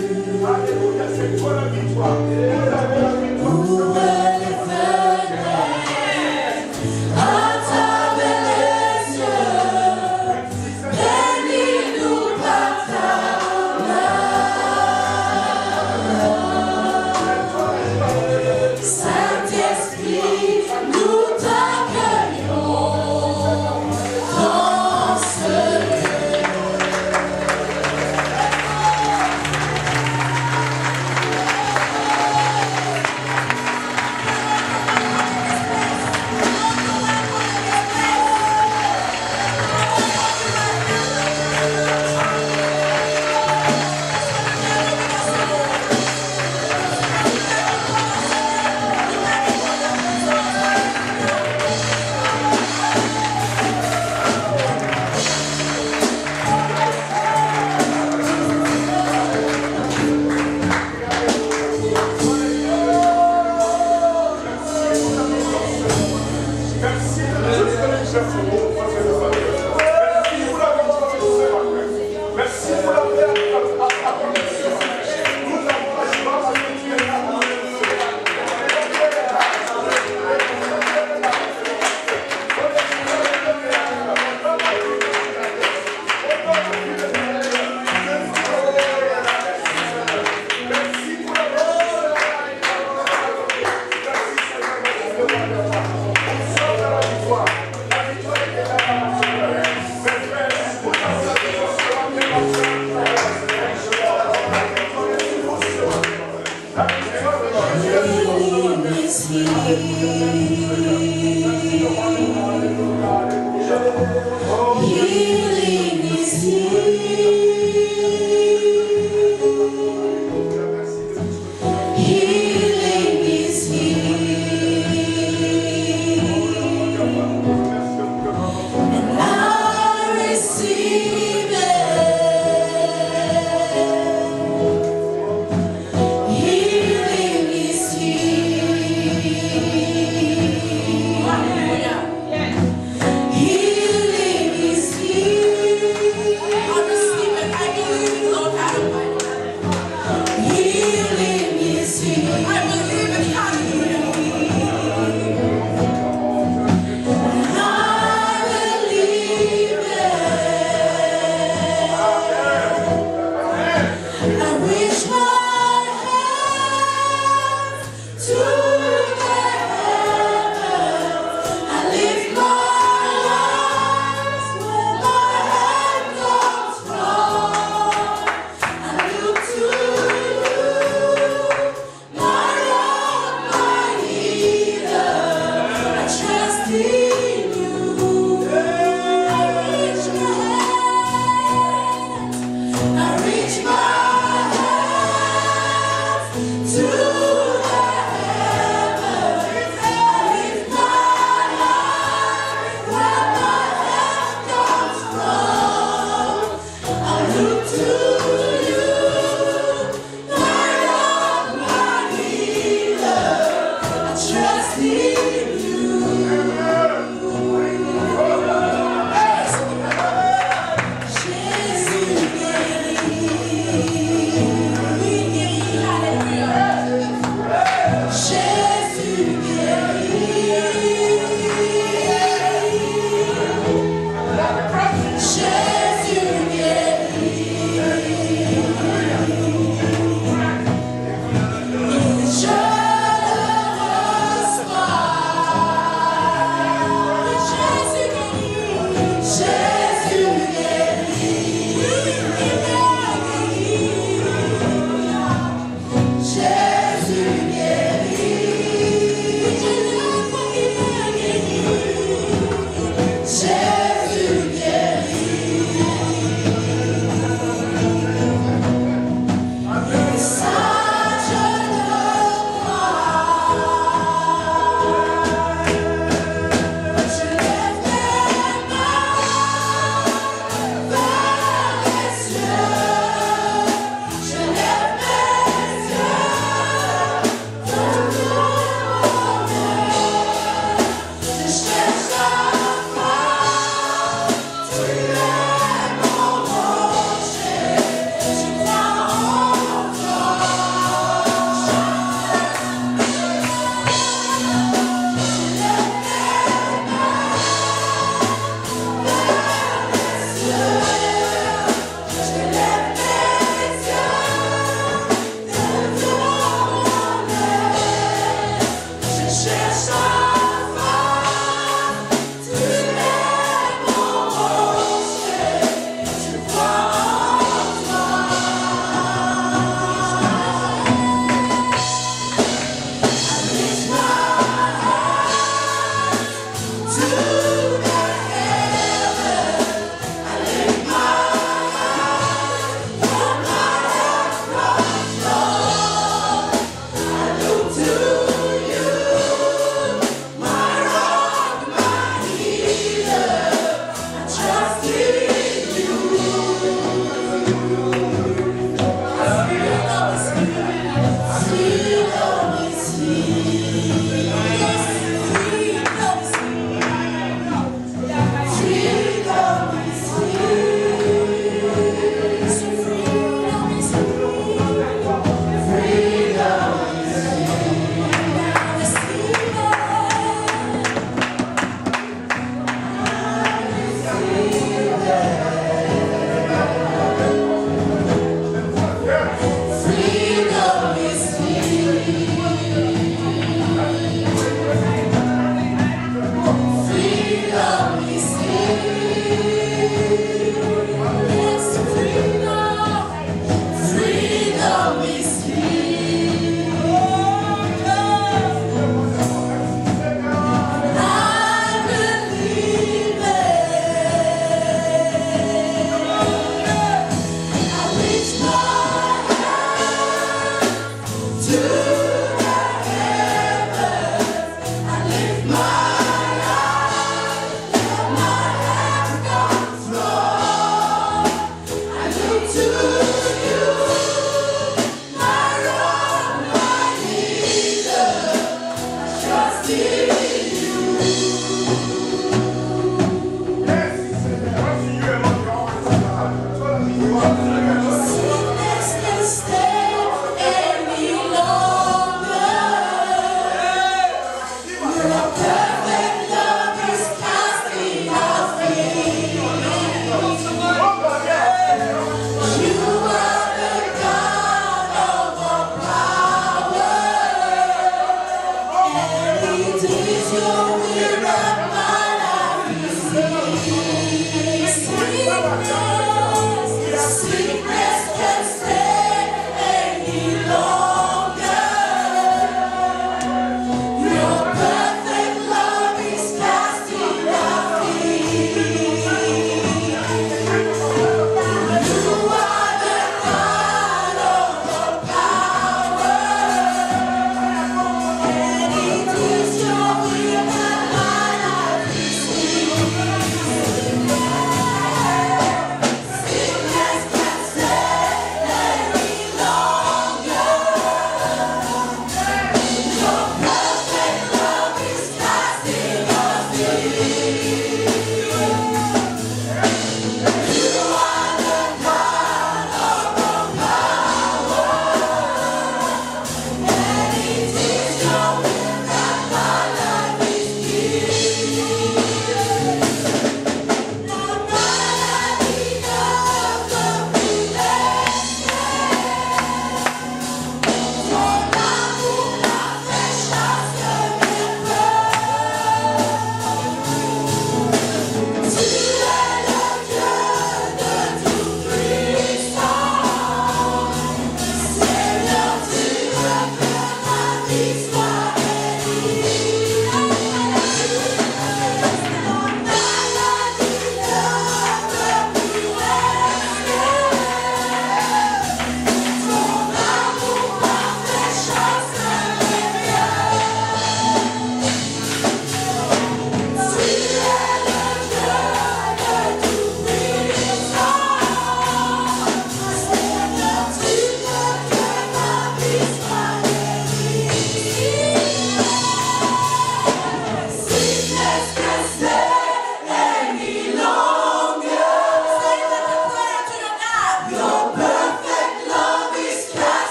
Alléluia, c'est toi la victoire. Vous avez la victoire. Où est le feu à travers les cieux, bénis-nous par ta main. Saint-Esprit, nous t'accueillons dans ce lieu.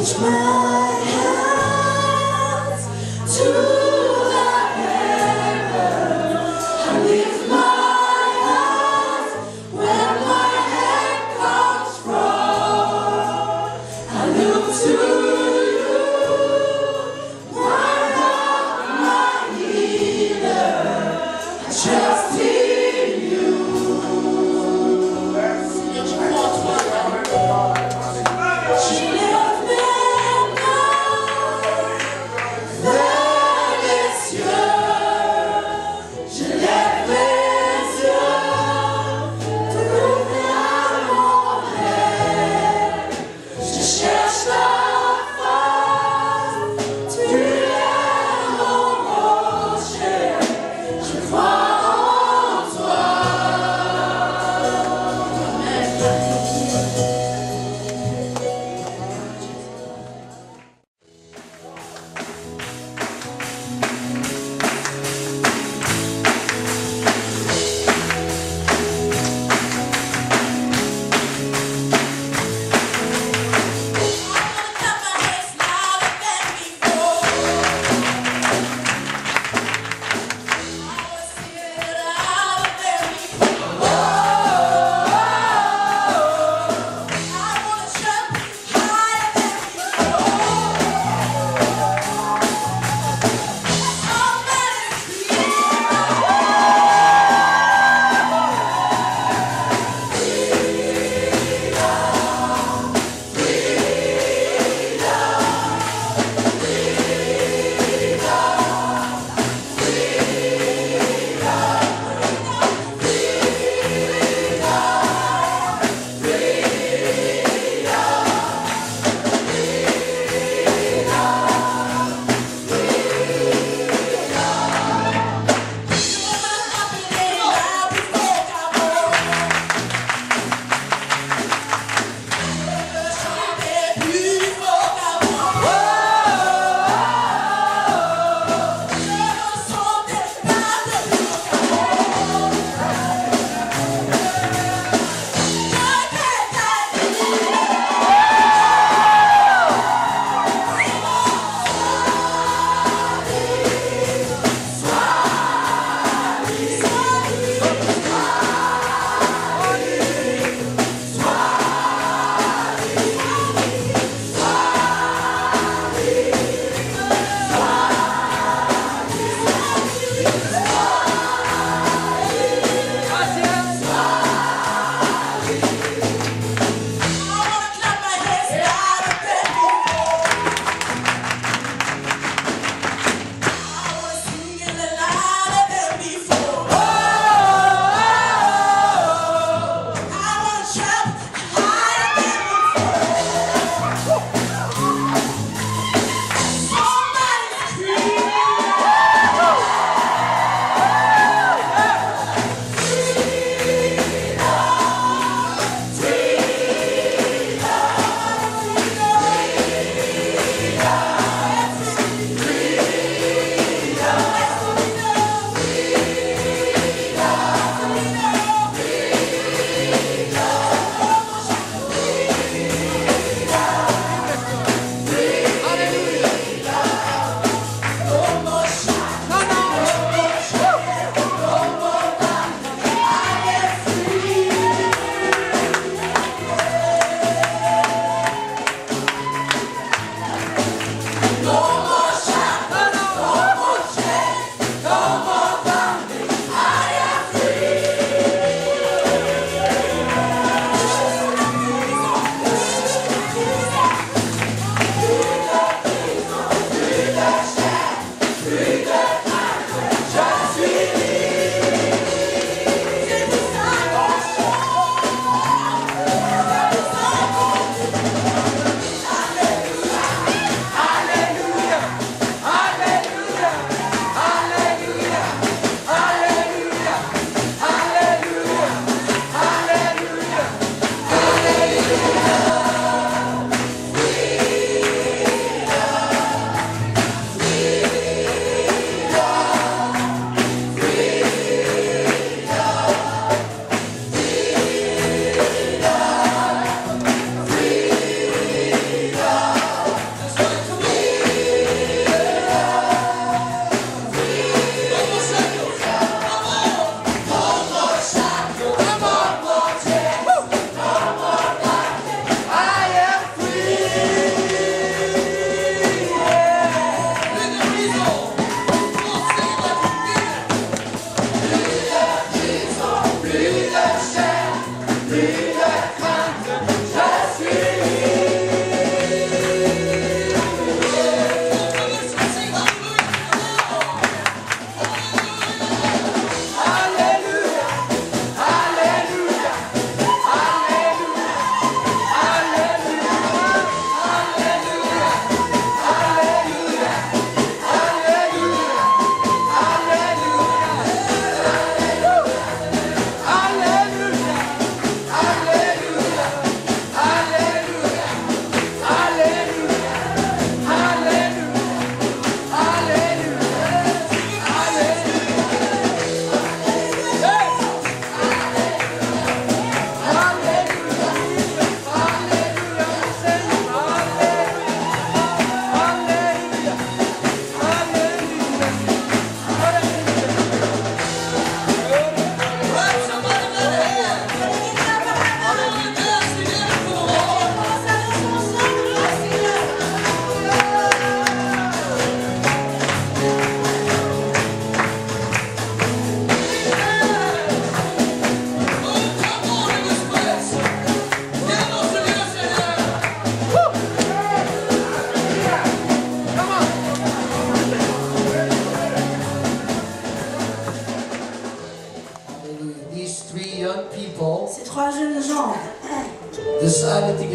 Reach my hands to the heavens. I lift my hands where my help comes from. I look to you, my rock, my healer. I trust in you. She left me.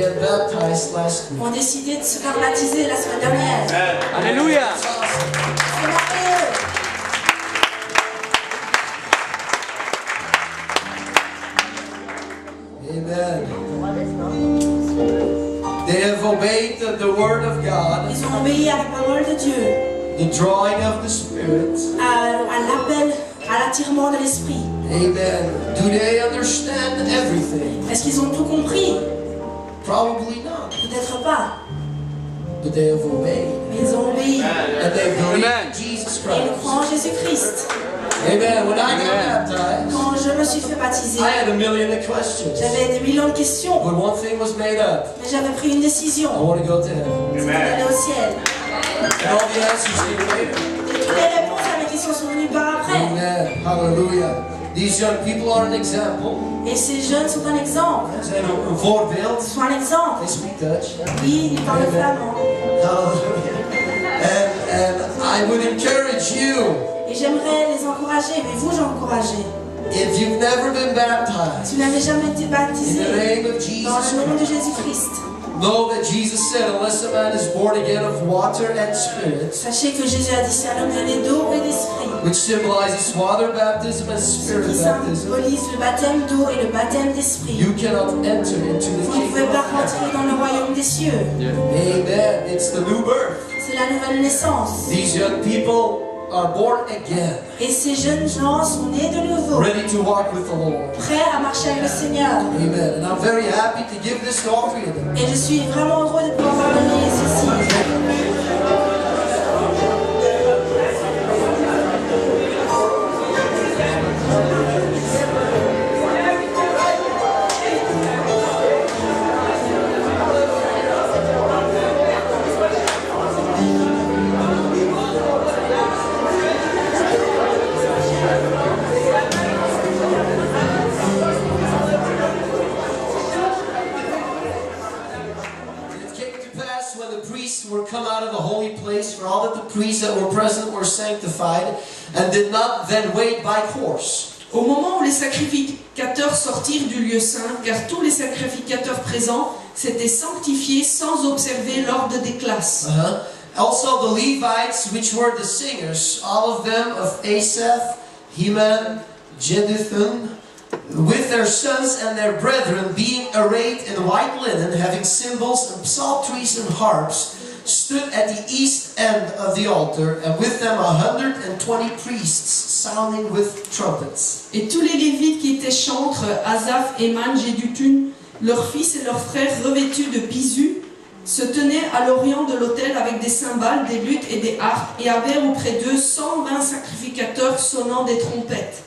get baptized last week. ont décidé de se faire baptiser la semaine dernière. Alléluia. It's awesome. C'est merveilleux. Amen. They have obeyed the word of God, Ils ont obéi à la parole de Dieu, the drawing of the Spirit. à l'appel, à l'attirement de l'Esprit. Amen. Do they understand everything? Est-ce qu'ils ont tout compris? Probably not. Peut-être pas. But they have obeyed. Mais ils ont obéi. And they believe Amen. in Jesus Et ils Christ. croient en Jésus-Christ. Amen. When I got Amen. baptized, Quand je me suis fait baptiser, I had a million of questions. j'avais des millions de questions. But one thing was made up. Mais j'avais pris une I décision. want to go to heaven. C'était d'aller au ciel. And all the answers came later. Et toutes les réponses à mes questions sont venues par après. Amen. Hallelujah. These young people are an example. Et ces jeunes sont un exemple. Ze zijn een voorbeeld. Ils sont un exemple. They speak Dutch. Oui, ils parlent flamand. Hallelujah. And I would encourage you, Et j'aimerais les encourager, mais vous j'encourager. if you've never been baptized, Si vous n'avez jamais été in baptisé the name of dans Jesus le nom de Christ, Jésus-Christ, know that Jesus said, unless a man is born again of water and spirit, sachez que Jésus a dit c'est un homme né d'eau et d'esprit, which symbolizes water baptism and ce spirit qui baptism, symbolise le baptême d'eau et le baptême d'esprit. you cannot enter into the Vous ne pouvez kingdom pas of heaven. rentrer dans le royaume des cieux. Amen. It's the new birth. C'est la nouvelle naissance. These young people are born again, Et ces jeunes gens sont nés de nouveau, ready to walk with the Lord. prêts à marcher avec le Seigneur. Amen. And I'm very happy to give this to all three of them. Et je suis vraiment heureux de pouvoir donner ceci. It came to pass when the priests were come out of the holy place, for all that the priests that were present were sanctified, and did not then wait by course. Au moment où les sacrificateurs sortirent du lieu saint, car tous les sacrificateurs présents s'étaient sanctifiés sans observer l'ordre des classes. Also the Levites, which were the singers, all of them of Asaph, Heman, Jeduthun, with their sons and their brethren, being arrayed in white linen, having cymbals and psalteries and harps, stood at the east end of the altar, and with them 120 priests, sounding with trumpets. Et tous les Lévites qui étaient chantres, Asaph, Héman, Jeduthun, leurs fils et leurs frères revêtus de bisus, se tenaient à l'orient de l'autel avec des cymbales, des luttes et des harpes, et avaient auprès d'eux 120 sacrificateurs sonnant des trompettes.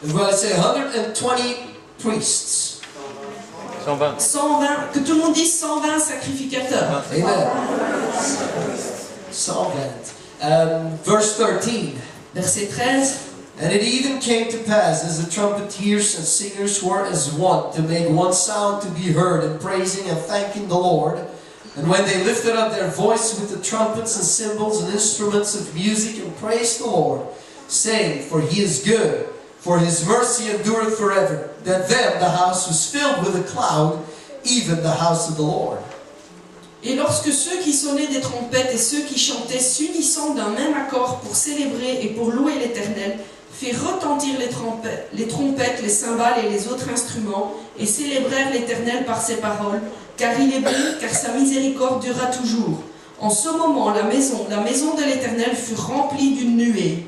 And when I say 120 priests, 120. 120, que tout le monde dise 120 sacrificateurs. amen. Psalm verse 13. Verset 13. And it even came to pass, as the trumpeters and singers were as one, to make one sound to be heard in praising and thanking the Lord. And when they lifted up their voice with the trumpets and cymbals and instruments of music and praised the Lord, saying, For he is good, for his mercy endureth forever. That then the house was filled with a cloud, even the house of the Lord. Et lorsque ceux qui sonnaient des trompettes et ceux qui chantaient, s'unissant d'un même accord pour célébrer et pour louer l'Éternel, firent retentir les trompettes, les cymbales et les autres instruments, et célébrèrent l'Éternel par ses paroles, car il est bon, car sa miséricorde durera toujours. En ce moment, la maison de l'Éternel fut remplie d'une nuée.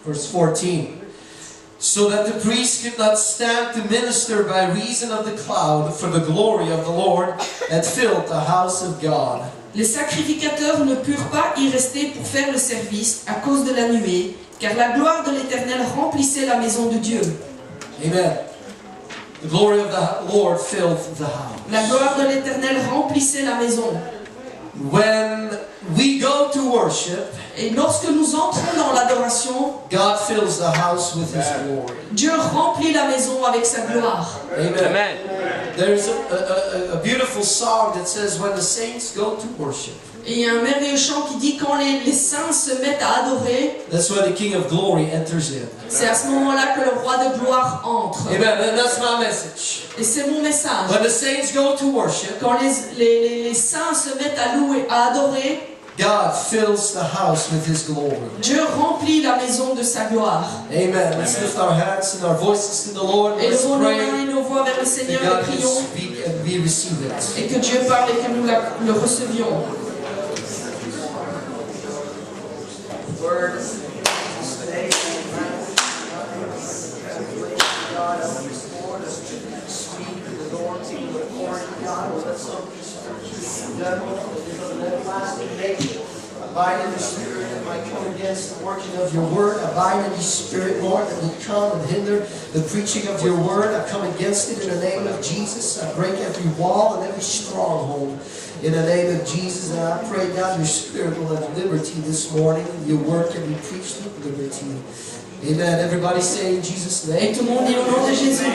Verse 14. So that the priests could not stand to minister by reason of the cloud, for the glory of the Lord had filled the house of God. Les sacrificateurs ne purent pas y rester pour faire le service à cause de la nuée, car la gloire de l'Éternel remplissait la maison de Dieu. Amen. The glory of the Lord filled the house. La gloire de l'Éternel remplissait la maison. When we go to worship, Et lorsque nous entrons dans l'adoration, God fills the house with His glory. Dieu remplit la maison avec sa gloire. Amen. Amen. There's a beautiful song that says, when the saints go to worship, Et il y a un merveilleux chant qui dit quand les saints se mettent à adorer, that's when the King of Glory enters in. c'est à ce moment-là que le roi de gloire entre. Amen. And that's my message. Et c'est mon message. When the saints go to worship, Quand les saints se mettent à louer, à adorer, God fills the house with His glory. Dieu remplit la maison de sa gloire. Amen. Let's lift our hands and our voices to the Lord. Let's Élevons nos mains pray et nos voix vers le that Seigneur God et can prions. speak and we receive it. Et que Dieu parle et que nous le recevions. Word today, God, I Lord, us to speak to the Lord, speak with authority, God, will let some be done with an everlasting nature. Abide in the Spirit that might come against the working of your word. Abide in the Spirit, Lord, that would come and hinder the preaching of your word. I come against it in the name of Jesus. I break every wall and every stronghold in the name of Jesus. And I pray, God, your Spirit will have liberty this morning. Your word can be preached with liberty. Amen. Everybody say in Jesus' Et name. tout le monde dit au nom de Jésus.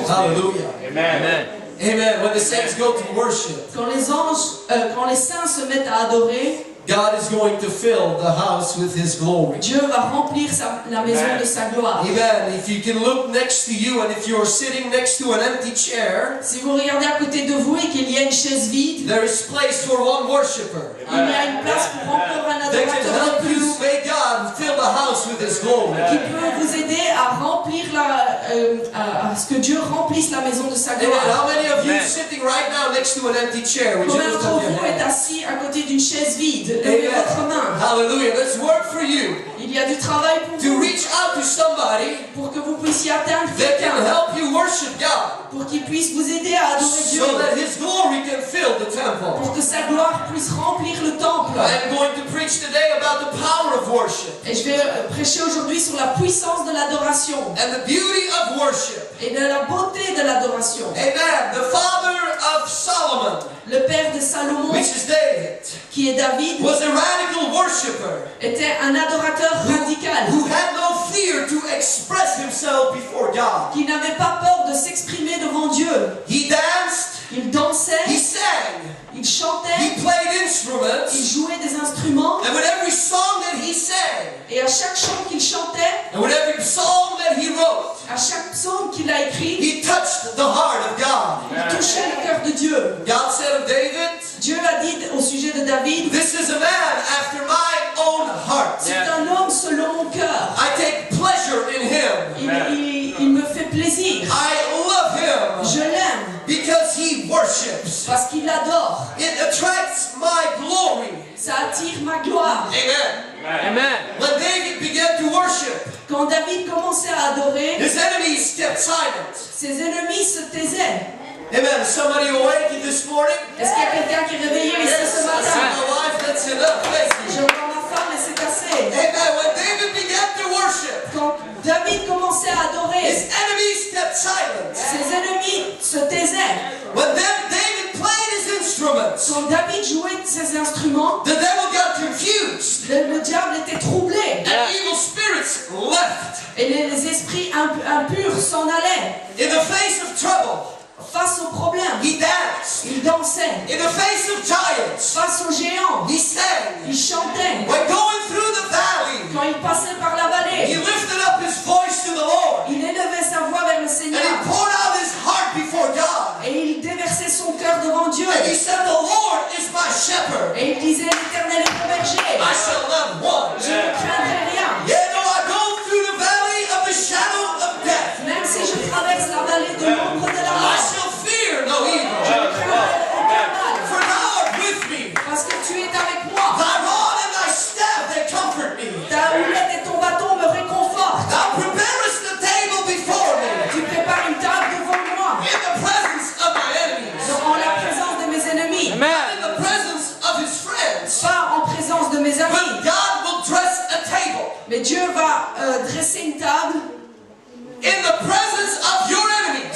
Hallelujah. Amen. Amen. When the saints go to worship, Quand les saints se mettent à adorer, God is going to fill the house with His glory. Dieu va remplir la maison de sa gloire. Amen. If you can look next to you and if you're sitting next to an empty chair, Si vous regardez à côté de vous et qu'il y a une chaise vide, there is place for one worshiper. il y a une place pour encore un They can adorateur de help plus you, may God fill the house with His glory. qui peut vous aider à remplir à ce que Dieu remplisse la maison de sa Amen. gloire. How many of you Amen. sitting right now next to an empty chair? Would you Combien lift d'entre up your vous est hand? assis à côté d'une chaise vide? Levez votre main. Hallelujah. Let's work for you Il y a du travail pour to vous, reach out to somebody pour que vous puissiez atteindre that can quelqu'un, help you worship God pour qu'il puisse vous aider à adorer Dieu, so that His glory can fill the temple. pour que sa gloire puisse remplir le temple. I am going to preach today about the power of worship Et je vais prêcher aujourd'hui sur la puissance de l'adoration and the beauty of worship. et de la beauté de l'adoration. Amen. The father of Solomon, Le père de Salomon, which is David, qui est David, was a radical worshiper était un adorateur radical, who had no fear to express himself before God. qui n'avait pas peur de s'exprimer devant Dieu. He danced, Il dansait, he sang, il chantait, he played il instruments, jouait des instruments, and with every song that he sang, et à chaque chant qu'il chantait, and with every song that he wrote, à chaque psaume qu'il a écrit, he touched the heart of God. il touchait le cœur de Dieu. God said of David, Dieu a dit au sujet de David, "This is a man after my own heart. c'est un homme selon mon cœur. I take pleasure in him. Il me fait plaisir. I love him Je l'aime because he worships. parce qu'il l'adore. It attracts my glory." Ça attire ma gloire. Amen. Amen. When David began to worship, Quand David commençait à adorer, his enemies kept silent. ses ennemis se taisaient. Amen. Somebody awake this morning? Est-ce qu'il y a quelqu'un qui est réveillé ici Yes, ce I matin? see my wife. That's enough. Thank Je you. vois ma femme et c'est assez. Amen. When David began to worship, Quand David commençait à adorer, his enemies kept silent. ses ennemis se taisaient. When David played his instruments, Quand David jouait ses instruments, the devil got confused. le diable était troublé. And evil spirits left. Et les esprits impurs s'en allaient. In the face of trouble, Face aux problèmes, he danced. il dansait. In the face of giants, Face aux géants, he sang. il chantait. When going through the valley, Quand il passait par la he vallée, lifted up his voice to the Lord. il élevait sa voix vers le And Seigneur. he poured out his heart before God. Et il déversait son cœur devant Dieu. And he said, "The Lord is my shepherd. Et il disait, l'Éternel est mon berger. I shall not want." Je ne craindrai rien. Yea, though I go through the valley of the shadow of death, Même si je traverse la vallée de l'ombre de la I mort, shall fear no je evil. ne craindrai aucun mal. For thou art with me. Parce que tu es avec moi. Thy rod and thy staff, they comfort me. Ta houlette et ton bâton me réconfortent. Thou preparest the table before me Tu prépares une table devant moi, in the presence of my enemies, en la présence de mes ennemis, Amen. in the presence of his friends. pas en présence de mes But amis. God will dress a table Mais Dieu va dresser une table in the presence of your enemies.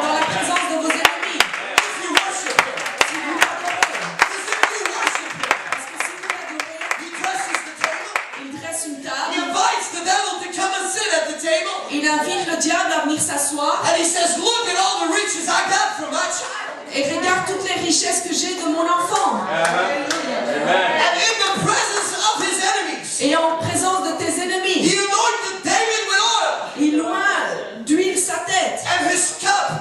dans la présence de vos ennemis. If you worship him. Si vous l'adorez. Because if you worship him, Parce que si vous l'adorez, he dresses the table. il dresse une He table, invites the devil to come and sit at the table. il invite le diable à venir s'asseoir And he says, "Look at all the riches I got from my child." et regarde regarde toutes les richesses que j'ai de mon enfant. And in the presence of his enemies, Et en présence de tes he ennemis, anointed David with oil, il oint d'huile sa tête. and his cup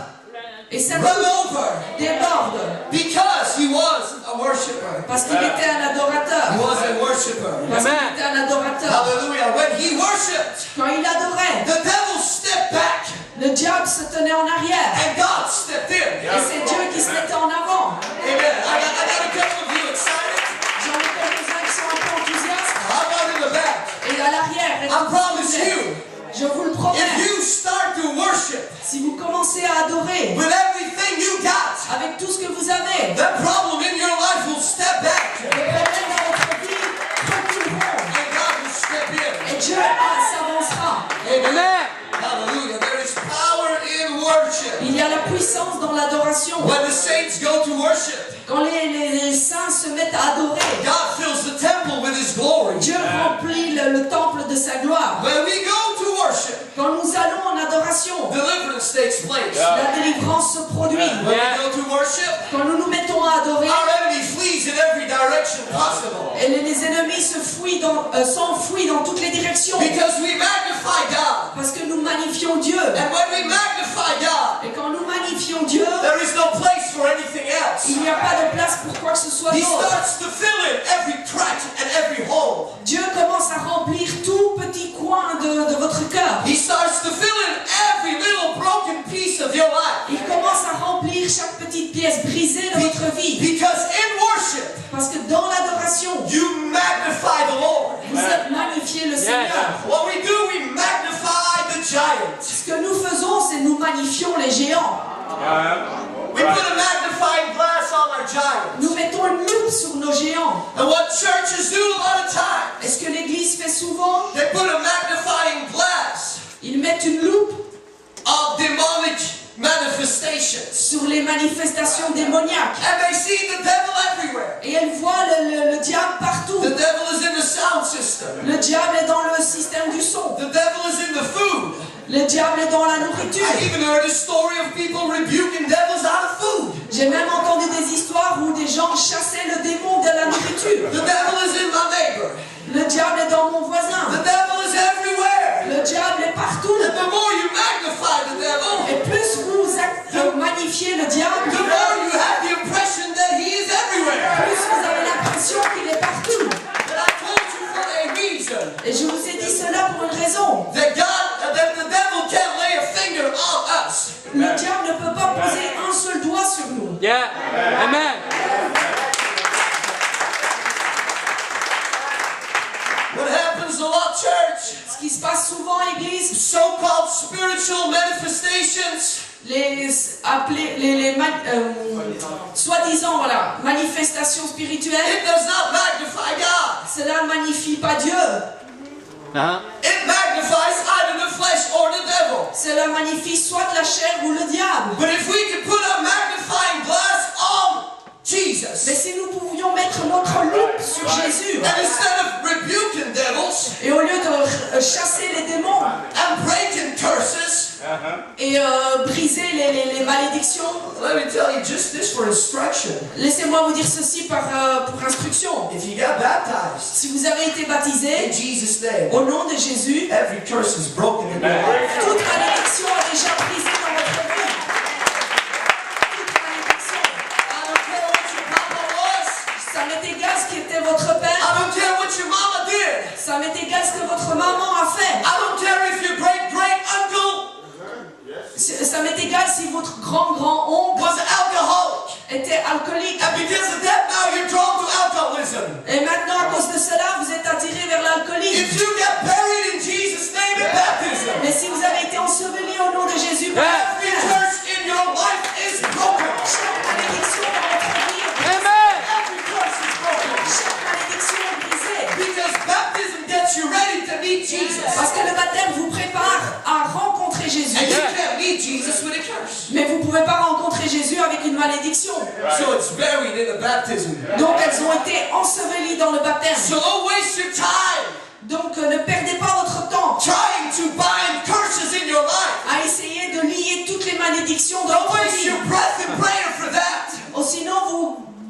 Et sa run coupe over, déborde. because he was a worshiper. Parce qu'il était un He adorateur. was a worshiper. Parce qu'il était un adorateur. Hallelujah. When he worshipped, Quand il adorait, the devil stepped back, le diable se tenait en arrière. and God stepped in. Et c'est Dieu qui se mettait en avant. Amen. I got a couple of you excited. J'en ai quelques-uns qui sont un peu enthousiastes. How about in the back? Et à l'arrière, I promise you, je vous le if promets, you start to worship si vous commencez à adorer with everything you got, avec tout ce que vous avez, that problem in your life will step back, les problèmes dans votre vie reculeront. and God will step in. Et Dieu s'avancera. Amen. Hallelujah. There is power in worship. Il y a la puissance dans l'adoration. When the saints go to worship, Quand les saints se mettent à adorer, God fills the temple with his glory. Dieu remplit le temple de sa gloire. When we go to worship, Quand nous allons en adoration, deliverance takes place. la délivrance se produit. When we go to worship, Quand nous nous mettons à adorer, our enemy flees in every direction possible. et les ennemis s'enfuient dans toutes les directions. Because we magnify God. Parce que nous magnifions Dieu. And when we magnify God, Et quand nous magnifions Dieu, there is no place for anything else. il n'y a pas de place pour quoi que ce soit He d'autre. starts to fill in every crack and every hole. Dieu commence à remplir tout petit coin de votre cœur. He starts to fill in every little broken piece of your life. Il commence à remplir chaque petite pièce brisée de votre vie. Because in worship, Parce que dans l'adoration, you magnify the Lord. vous êtes magnifié le Seigneur. What we do, we magnify the giant. Ce que nous faisons, c'est nous magnifions les géants. We put a magnifying glass on our giants. Nous mettons une loupe sur nos géants. And what churches do a lot of times, Et ce que l'Église fait souvent, they put a magnifying glass ils mettent une loupe of demonic manifestations. sur les manifestations démoniaques. And they see the devil everywhere. Et elles voient le diable partout. The devil is in the sound system. Le diable est dans le système du son. The devil is in the food. Le diable est dans la nourriture. I even heard a story of people rebuking devils out of food. J'ai même entendu des histoires où des gens chassaient le démon de la nourriture. The devil is in my neighbor. Le diable est dans mon voisin. The devil is everywhere. Le diable est partout. And the more you magnify the devil, Et plus vous magnifiez le diable, the more you have the impression that he is everywhere. plus vous avez l'impression qu'il est partout. But I told you for a reason Et je vous ai dit cela pour une raison. that the devil can't lay a finger on us. Le diable ne peut pas poser un seul doigt sur nous. Yeah. Amen. What happens a lot, church? Ce qui se passe souvent, Église, So-called spiritual manifestations, soi-disant, voilà, manifestations spirituelles, it does not magnify God. cela ne magnifie pas Dieu. It magnifies either the flesh or the devil. Cela magnifie soit la chair ou le diable. But if we could put a magnifying glass on Jesus, Mais si nous pouvions mettre notre loupe sur Jésus, and instead of rebuking devils et au lieu de chasser les démons and breaking curses, et briser les malédictions, let me tell you just this for instruction. laissez-moi vous dire ceci pour instruction. If you got baptized Si vous avez été baptisé in Jesus' name, au nom de Jésus, every curse is broken in your life. toute malédiction est déjà brisée dans votre vie. Toute malédiction. I don't care what your papa was. Ça m'est égal ce qui était votre père. I don't care what your mama did. Ça m'est égal ce que votre maman a fait. I don't care if your great-great-uncle Ça m'est égal si votre grand-grand-oncle was alcoholic. était alcoolique. And because of that, now you're drawn to alcoholism. Et maintenant, à cause de cela, vous êtes attiré vers l'alcoolisme. If you get buried in Jesus' name in baptism, Mais si vous avez été enseveli au nom de Jésus, every curse in your life is broken. chaque malédiction dans votre vie est brisée. Amen. Every curse is broken. Chaque malédiction est brisée. Because baptism gets you ready to meet Jesus. Parce que le baptême vous prépare à rencontrer Jésus. And you can't meet Jesus with a curse. Mais vous ne pouvez pas rencontrer Jésus avec une malédiction. So it's buried in the baptism. Donc elles ont été ensevelies dans le baptême. So don't waste your time Donc ne perdez pas votre temps trying to bind curses in your life. à essayer de lier toutes les malédictions dans Don't votre waste vie. your breath in prayer for that. Au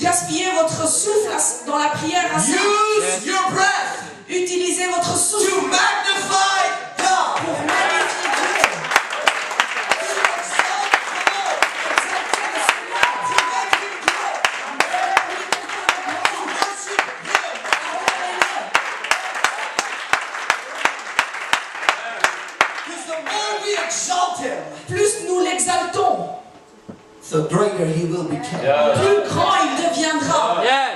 gaspillez votre souffle dans la prière à ça. Use your breath Utilisez votre souffle to magnify God. pour magnifier Dieu. Because the more we exalt Him, Plus nous l'exaltons, the greater He will become. plus grand il deviendra. Yes.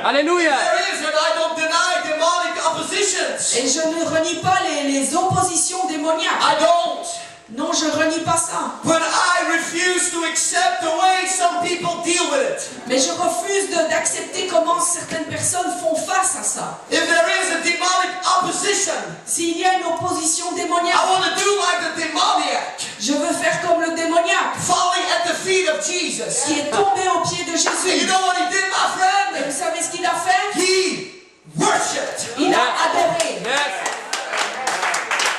Alléluia. There is, and I don't deny, demonic oppositions. Et je ne renie pas les oppositions démoniaques. I don't. Non, je renie pas ça. But I refuse to accept the way some people deal with it. Mais je refuse d'accepter comment certaines personnes font face à ça. If there is a demonic opposition, S'il y a une opposition I démoniaque, want to do like the demoniac, je veux faire comme le démoniaque falling at the feet of Jesus. qui est tombé aux pieds de And you Jésus. know what he did, my Et friend? vous savez ce qu'il a fait? He worshipped. Il a adoré. Yes.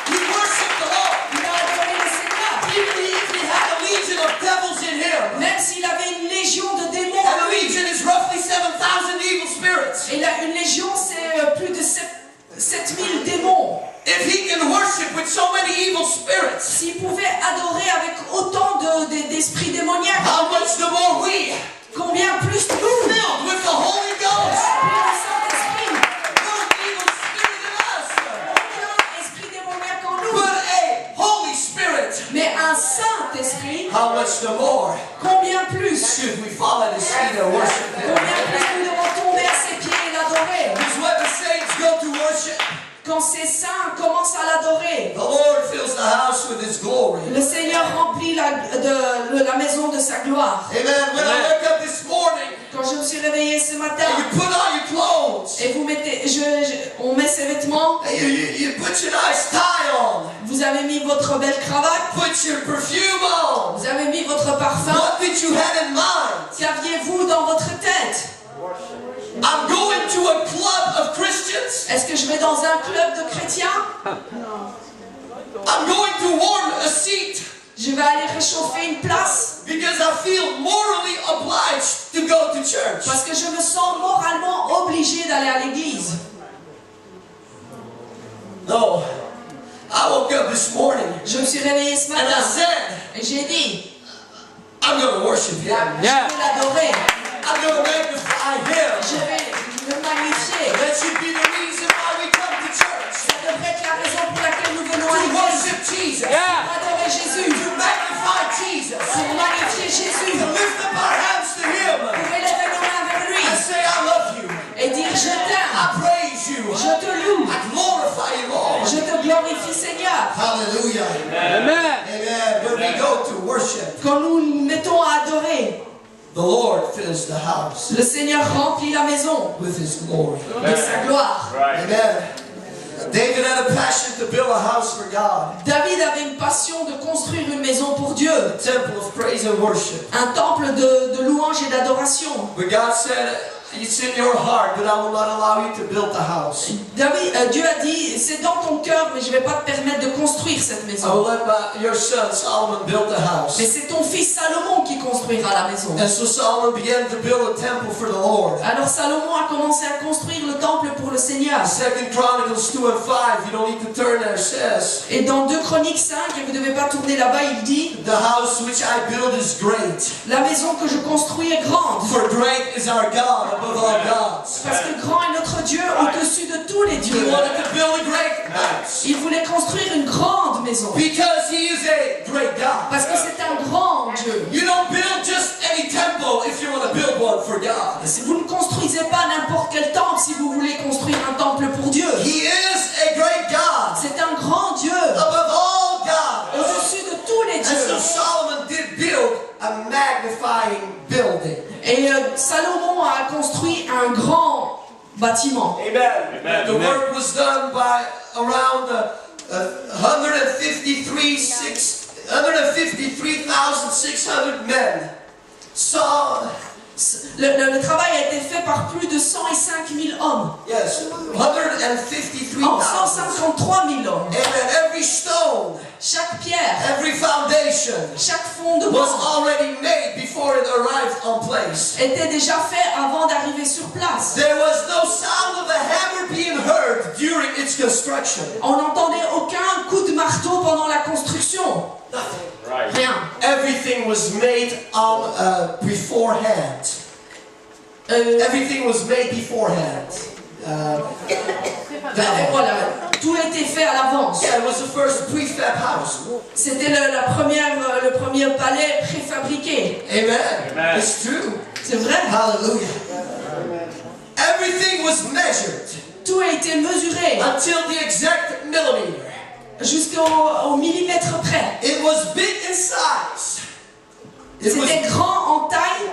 He worshipped the Lord. Il a adoré le Seigneur. Even if he had a legion of devils in him. Même s'il avait une légion de démons. And a legion is roughly 7,000 evil spirits. Et là, une légion, c'est plus de 7000 démons. If he can worship with so many evil spirits, S'il pouvait adorer avec autant d'esprits démoniaques, how much the more we, combien plus nous, filled with the Holy Ghost, remplis du Saint-Esprit, no evil spirit in us, aucun esprit démoniaque en nous, but a Holy Spirit, mais un Saint-Esprit, how much the more combien plus, should we fall at his feet and worship him? combien plus nous devons tomber à ses pieds et l'adorer. Because when the saints go to worship, Quand ces saints commencent à l'adorer, the Lord fills the house with his glory. le Seigneur remplit la maison de sa gloire. Amen. When I woke up this morning, Quand je me suis réveillée ce matin, and you put on your clothes, et vous mettez, on met ses vêtements, and you put your nice tie on, vous avez mis votre belle cravate, put your perfume on. vous avez mis votre parfum, What did you have in mind? qu'aviez-vous dans votre tête? I'm going to a club of Christians. Est-ce que je vais dans un club de chrétiens? I'm going to warm a seat Je vais aller réchauffer une place because I feel morally obliged to go to church. parce que je me sens moralement obligée d'aller à l'église. No. I woke up this morning Je me suis réveillée ce and I matin said, et j'ai dit, I'm going to worship him. je Yeah. vais l'adorer, I'm going to magnify him. je vais le magnifier. That should be the reason why we come to church. Ça devrait être la raison pour laquelle nous venons à To l'église. worship Jesus. Yeah. Adorer Jésus, To magnify Jesus. pour magnifier Jésus, To lift up our hands to him. pour élever nos mains vers lui And say, I love you. et dire je I t'aime, praise you. je te loue, I glorify you, Lord. je te glorifie Seigneur. Hallelujah. Amen. Amen. When we go to worship, Quand nous nous mettons à adorer, the Lord fills the house le Seigneur remplit la maison with his glory. de sa gloire. Amen. David had a passion to build a house for God. David avait une passion de construire une maison pour Dieu, A temple of praise and worship. un temple de louange et d'adoration. But God said, it's in your heart, but I will not allow you to build the house. Dieu a dit, c'est dans ton cœur, mais je ne vais pas te permettre de construire cette I will maison. let your son Solomon build the house. Mais c'est ton fils Salomon qui construira la maison. And so Solomon began to build a temple for the Lord. Alors Salomon a commencé à construire le temple pour le Seigneur. 2 Chronicles 2 and 5, you don't need to turn there, says, Et dans 2 Chroniques 5, et vous ne devez pas tourner là-bas, il dit, the house which I build is great. la maison que je construis est grande. For great is our God above all gods. Parce que grand est notre Dieu au-dessus de tous les He dieux. wanted to build a great house. Il voulait construire une grande maison. Because he is a great God. Parce que c'est un grand Dieu. You don't build just any temple if you want to build one for God. Si vous ne construisez pas n'importe quel temple si vous voulez construire un temple pour Dieu. He is a great God C'est un grand Dieu above all gods. au-dessus de tous les And so dieux. Solomon did build a magnifying building. Et Salomon a construit un grand bâtiment. Amen. The work was done by around 153,600 men. Le travail a été fait par plus de 105 000 hommes. Yes, 153,000. En 153 000 hommes. And every stone, Chaque pierre, every foundation chaque was fondement already made before it arrived on place. était déjà fait avant d'arriver sur place. There was no sound of a hammer being heard during its construction. On n'entendait aucun coup de marteau pendant la construction. Rien. Everything was made on beforehand. Everything was made beforehand. Voilà, tout a été fait à l'avance. Yeah, it was the first prefab house. C'était le premier palais préfabriqué. Amen. It's true. C'est vrai. Hallelujah. Everything was measured Tout a été mesuré until the exact millimeter. jusqu'au millimètre près. It was big in size. It was, C'était grand en taille,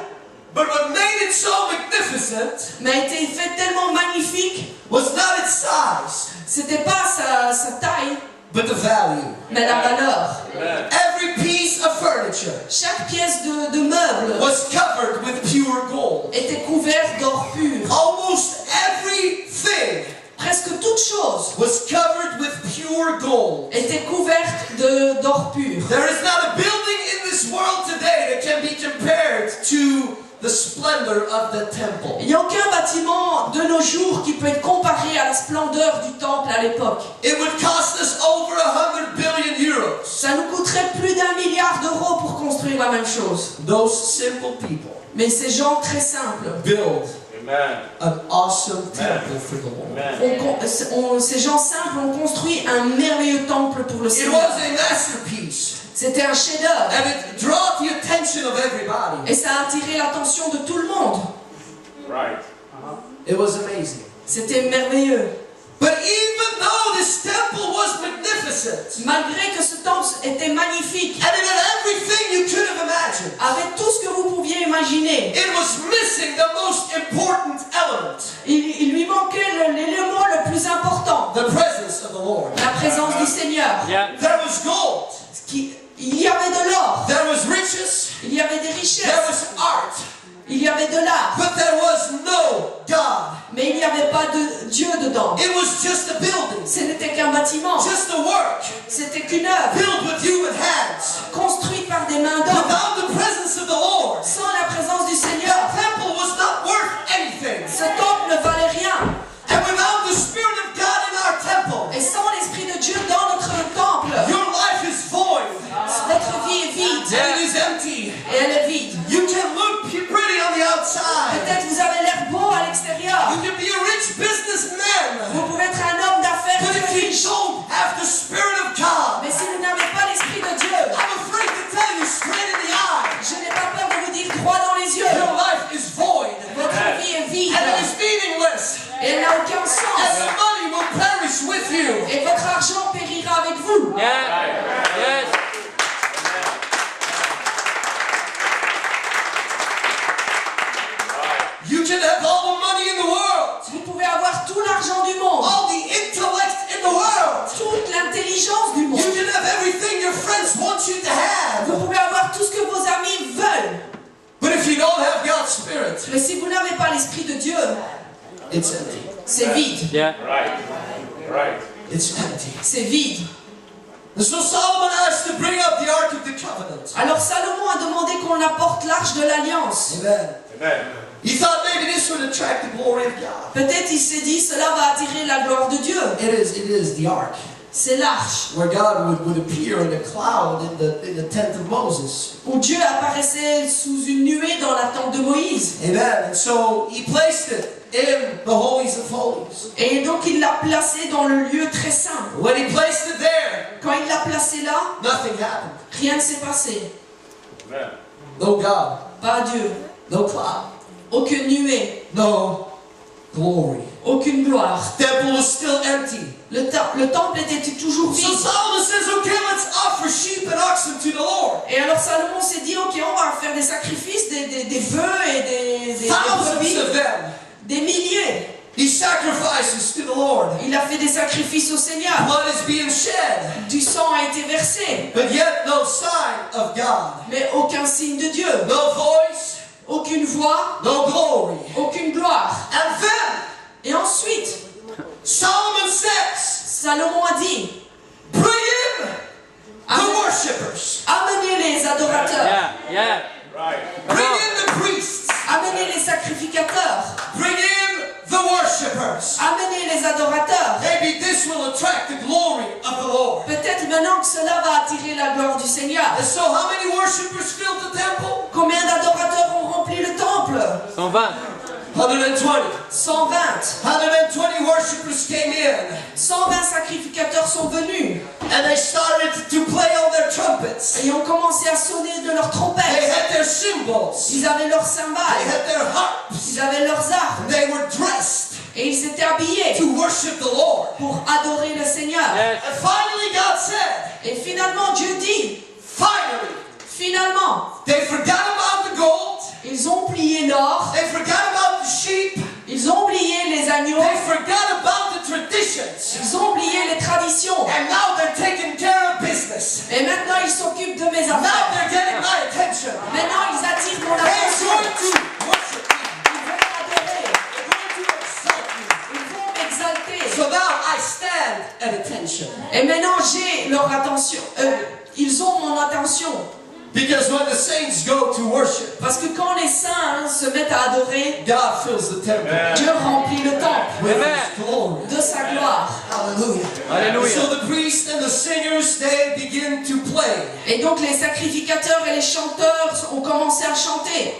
but what made it so magnificent mais a été fait tellement magnifique. was not its size, C'était pas sa taille, but the value. mais la valeur. Every piece of furniture Chaque pièce de meuble was covered with pure gold. était couverte d'or pur. Almost everything Presque toute chose was covered with pure gold. était couverte d'or pur. There is not a building in this world today that can be compared to the splendor of the temple. Il n'y a aucun bâtiment de nos jours qui peut être comparé à la splendeur du temple à l'époque. It would cost us over 100 billion euros. Ça nous coûterait plus d'1 milliard d'euros pour construire la même chose. Those simple people Mais ces gens très simples, build an awesome temple for the Lord. ces gens simples ont construit un merveilleux temple pour le It Seigneur. was a masterpiece, C'était un chef-d'œuvre and it drew the attention of everybody. et ça a attiré l'attention de tout le monde. It was amazing. C'était merveilleux. But even though this temple was magnificent, Malgré que ce temple était magnifique, and it had everything you could have imagined, avec tout ce que vous pouviez imaginer, it was missing the most important element, il lui manquait l'élément le plus important, the presence of the Lord. la présence du Seigneur. Yeah. There was gold, Il y avait de l'or, there was riches, il y avait des there richesses, was art, il y avait de l'art, but there was no God. mais il n'y avait pas de Dieu dedans. It was just a building, Ce n'était qu'un bâtiment, just a work, c'était qu'une œuvre built with human hands. construite par des mains d'hommes, Without the presence of the Lord, sans la présence du the Seigneur. temple was not worth anything. Ce temple ne valait rien. And without the Spirit of God in our temple, Et sans l'Esprit de Dieu dans notre temple, your life is void notre vie est vide and it is empty. et elle est vide. You can look pretty on the outside. Peut-être vous avez l'air beau à l'extérieur. You can be a rich businessman. Vous pouvez être un homme d'affaires But if très you riche. don't have the Spirit of God, Mais si vous n'avez pas l'Esprit de Dieu, I'm afraid to tell you straight in the eye, je n'ai pas peur de vous dire droit dans les yeux. your life is void. Votre vie est vide And it is meaningless. et elle n'a aucun And sens. the money will perish with you. Et votre argent périra avec vous. Yeah. Yes. You can have all the money in the world, Vous pouvez avoir tout l'argent du monde, all the intellect in the world. toute l'intelligence du monde. You can have everything your friends want you to have. Vous pouvez avoir tout ce que vos amis veulent. But if you don't have God's Spirit, Mais si vous n'avez pas l'Esprit de Dieu, it's empty. c'est vide. Yeah. It's empty. C'est vide. And so Solomon asked to bring up the Ark of the Covenant. Alors Salomon a demandé qu'on apporte l'arche de l'Alliance. Amen. He thought maybe this would attract the glory of God. Peut-être il s'est dit, cela va attirer la gloire de Dieu. It is the Ark, C'est l'arche where God would appear in a cloud in the tent of Moses. où Dieu apparaissait sous une nuée dans la tente de Moïse. Amen. And so he placed it in the holies of holies. Et donc il l'a placé dans le lieu très saint. When he placed it there, Quand il l'a placé là, nothing happened. rien ne s'est passé. No God, Pas Dieu. no cloud, Aucune nuée. no glory. Aucune gloire. The temple was still empty. Le temple était toujours So vide. Solomon says, okay, let's offer sheep and oxen to the Lord. Et alors Salomon s'est dit, ok, on va faire des sacrifices, des bœufs et des Thousands brebis, of them. des milliers. He sacrifices to the Lord. Il a fait des sacrifices au Seigneur. Blood is being shed. Du sang a été versé, But yet no sign of God. mais aucun signe de Dieu. No voice, aucune voix, no glory. aucune gloire. And then Et ensuite, Solomon says, Salomon a dit, bring in the Amen. worshippers. amenez les adorateurs, Yeah, yeah. Bring in the priests. amenez les sacrificateurs, Bring in the worshippers. amenez les adorateurs. Maybe this will attract the glory of the Lord. Peut-être maintenant que cela va attirer la gloire du Seigneur. And so how many worshippers filled the temple? Combien d'adorateurs ont rempli le temple? 120. 120. 120. 120 worshippers came in. 120 sacrificateurs sont venus And they started to play on their trumpets. et ont commencé à sonner de leurs They trompettes. had their cymbals. Ils avaient leurs They cymbales, had their harps. ils avaient leurs armes They were dressed et ils étaient habillés to worship the Lord. pour adorer le Seigneur. Yes. And finally God said, Et finalement, Dieu dit, finalement, finalement, they forgot about the gold. ils ont oublié l'or, They forgot about the sheep. ils ont oublié les agneaux, They forgot about the traditions. ils ont oublié les traditions. And now they're taking care of business. Et maintenant, ils s'occupent de mes Now affaires. they're getting my attention. Maintenant, ils attirent mon They're attention. going to worship me. Ils vont m'adorer. They're going to exalt me. Ils vont m'exalter. So now I stand at attention. Et maintenant, j'ai leur attention. Ils ont mon attention. Because when the saints go to worship, Parce que quand les saints se mettent à adorer, God fills the temple Dieu remplit le temple with Amen. His glory. de sa gloire. Hallelujah. Hallelujah. So the priests and the singers, they begin to play. Et donc les sacrificateurs et les chanteurs ont commencé à chanter.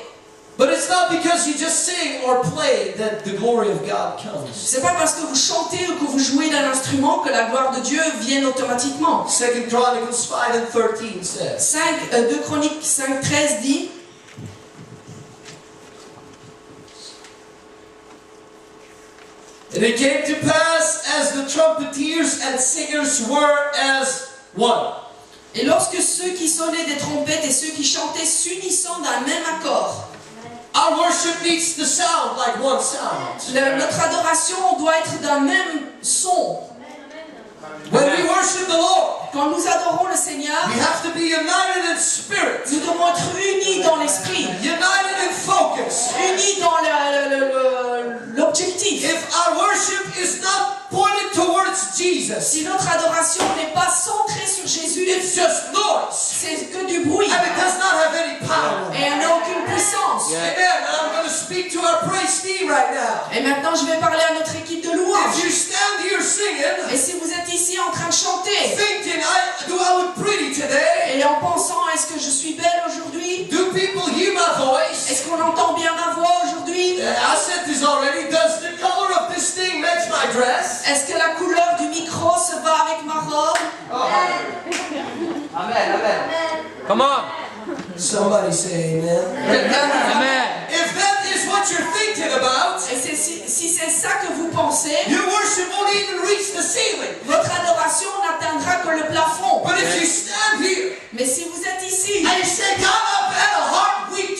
But it's not because you just sing or play that the glory of God comes. C'est pas parce que vous chantez ou que vous jouez d'un instrument que la gloire de Dieu vient automatiquement. 2 Chronicles 5:13 says, 2 Chroniques 5:13 dit, and it came to pass as the trumpeters and singers were as one. et lorsque ceux qui sonnaient des trompettes et ceux qui chantaient s'unissant d'un même accord. Our worship needs to sound like one sound. Notre adoration doit être d'un même son. When we worship the Lord, Quand nous adorons le Seigneur, we have to be united in spirit, nous devons être unis dans l'esprit, united in focus. unis dans l'objectif. If our worship is not pointed towards Jesus, Si notre adoration n'est pas centrée sur Jésus, it's just noise. c'est que du bruit And it does not have any power. et elle n'a aucune puissance. Yeah. Amen. And I'm going to speak to our praise team right now. Et maintenant, je vais parler à notre équipe de louange. If you stand here singing, Et si vous êtes ici en train de chanter thinking, do I look pretty today? et en pensant, est-ce que je suis belle aujourd'hui? Do people hear my voice? Est-ce qu'on entend bien ma voix aujourd'hui? I said this already. Does the color of this thing match my dress? Est-ce que la couleur du micro se va avec ma robe? Come on. Somebody say amen. Quelqu'un dit Amen. If that is what you're thinking about, Et si c'est ça que vous pensez, your worship won't even reach the ceiling. votre adoration n'atteindra que le plafond. But if you stand here Mais si vous êtes ici, and you say, God, I've had a hard week,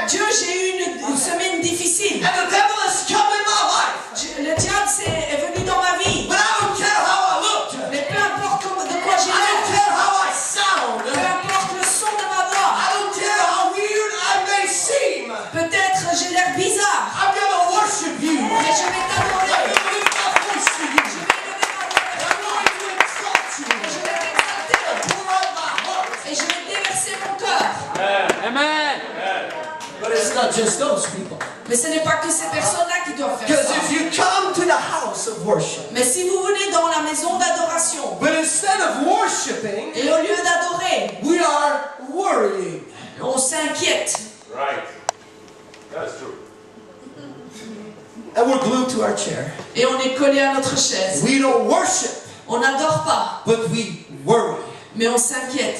Dieu, j'ai eu une semaine difficile. and the devil has come in my life, Le diable est venu dans ma vie. but I don't care how I looked, Mais peu importe de quoi j'ai I don't l'air, care how I sound, peu importe le son de ma voix, I don't care how weird I may seem, peut-être j'ai l'air bizarre, I'm going to worship you. mais je vais I'm t'adorer. going to lift my voice to you. Je vais lever ma voix And I'm going to exalt you. et je vais t'exalter Pour out my heart. et je vais déverser mon cœur. Amen. But it's not just those people. Mais ce n'est pas que ces personnes-là qui doivent faire Because ça. if you come to the house of worship, Mais si vous venez dans la maison d'adoration but instead of worshiping, et au lieu d'adorer, we are worrying. on s'inquiète Right. That's true. And we're glued to our chair. et on est collé à notre chaise. We don't worship, On n'adore pas, but we worry. mais on s'inquiète.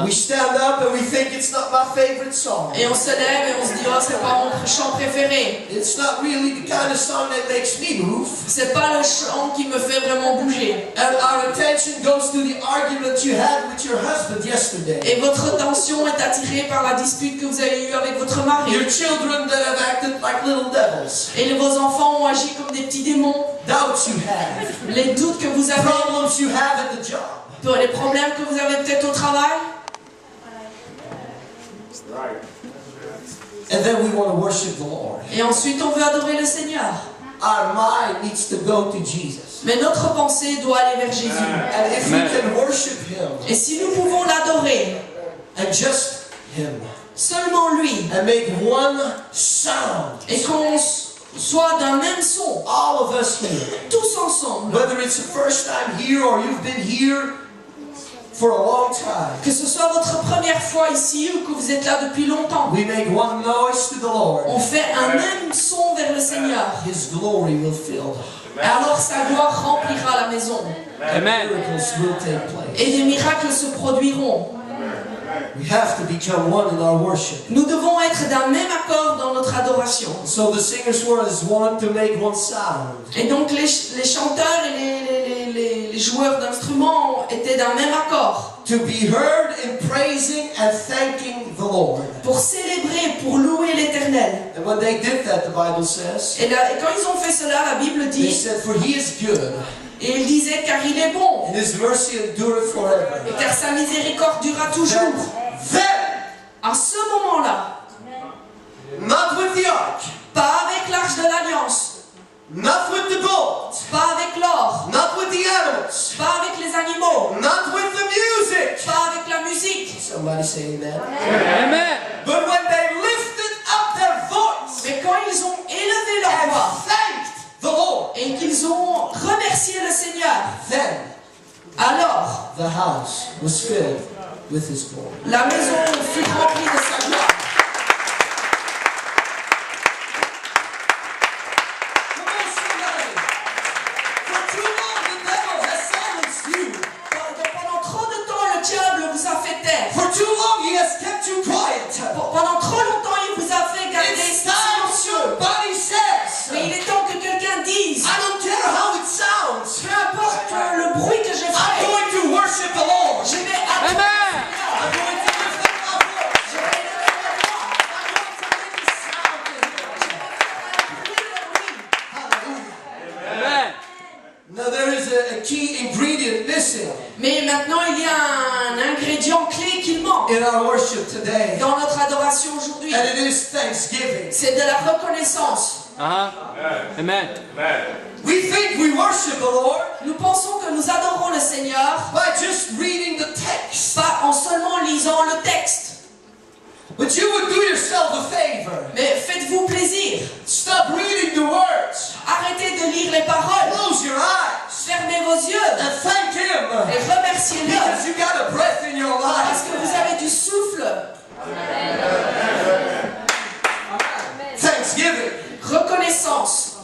We stand up and we think it's not my favorite song. Et on se lève et on se dit, oh, c'est pas mon chant préféré. It's not really the kind of song that makes me move. C'est pas le chant qui me fait vraiment bouger. And our attention goes to the argument you had with your husband yesterday. Et votre attention est attirée par la dispute que vous avez eue avec votre mari. Your children that have acted like little devils. Et vos enfants ont agi comme des petits démons. Doubts you have. Les doutes que vous avez, Problems you have at the job. pour les problèmes que vous avez peut-être au travail. Right. And then we want to worship the Lord. Et ensuite, on veut adorer le Seigneur. Our mind needs to go to Jesus. Mais notre pensée doit aller vers Jésus. And if we can worship Him, Et si nous pouvons l'adorer, and just Him, seulement lui, and make one sound, et qu'on soit d'un même son, all of us here, tous ensemble, whether it's the first time here or you've been here for a long time, que ce soit votre première fois ici ou que vous êtes là depuis longtemps, we make one noise to the Lord, on fait un même son vers le Seigneur. His glory will fill. Et alors sa gloire remplira la maison. Amen. Miracles will take place. Et des miracles se produiront. We have to become one in our worship. Nous devons être d'un même accord dans notre adoration. So the singers were as one to make one sound. Et donc les chanteurs et les joueurs d'instruments étaient d'un même accord. To be heard in praising and thanking the Lord. Pour célébrer, pour louer l'Éternel. And when they did that, the Bible says, Et quand ils ont fait cela, la Bible they dit, said, for He is good, et ils disaient car il est bon, and His mercy endureth forever. et car sa miséricorde durera toujours. Then, À ce moment-là, not with the ark, pas avec l'arche de l'Alliance, not with the gold, pas avec l'or, not with the animals, pas avec les animaux, not with the music. pas avec la musique. Somebody say amen. Amen. But when they lifted up their voice Mais quand ils ont élevé leur and voix thanked the Lord, et qu'ils ont remercié le Seigneur, then alors the house was filled with His glory. la maison fut remplie de sa gloire. Come on, somebody. For too long the devil has silenced you. Pendant trop de temps, le diable vous a fait taire. For too long he has kept you quiet. Pendant trop longtemps, il vous a fait garder It's time silencieux. somebody says, Mais il est temps que quelqu'un dise, I don't care how it sounds. peu importe le bruit que je I'm fais, going to worship the Lord. je vais adorer le Amen. Seigneur. I'm going to lift up my voice. Je vais élever ma voix. I'm going to make a sound in here. Je vais faire un bruit de bruit. Hallelujah. Amen. Now there is a key ingredient missing Mais maintenant, il y a un ingrédient clé qui manque in our worship today. dans notre adoration aujourd'hui. And it is thanksgiving. C'est de la reconnaissance. Uh-huh. Amen. Amen. We think we worship the Lord Nous pensons que nous adorons le Seigneur, by just reading the text. pas en seulement lisant le texte. But you would do yourself a favor. Mais faites-vous plaisir. Stop reading the words. Arrêtez de lire les paroles. Close your eyes Fermez vos yeux and thank Him et remerciez-le because you got a breath in your parce life. que vous avez du souffle. Thanksgiving. Reconnaissance.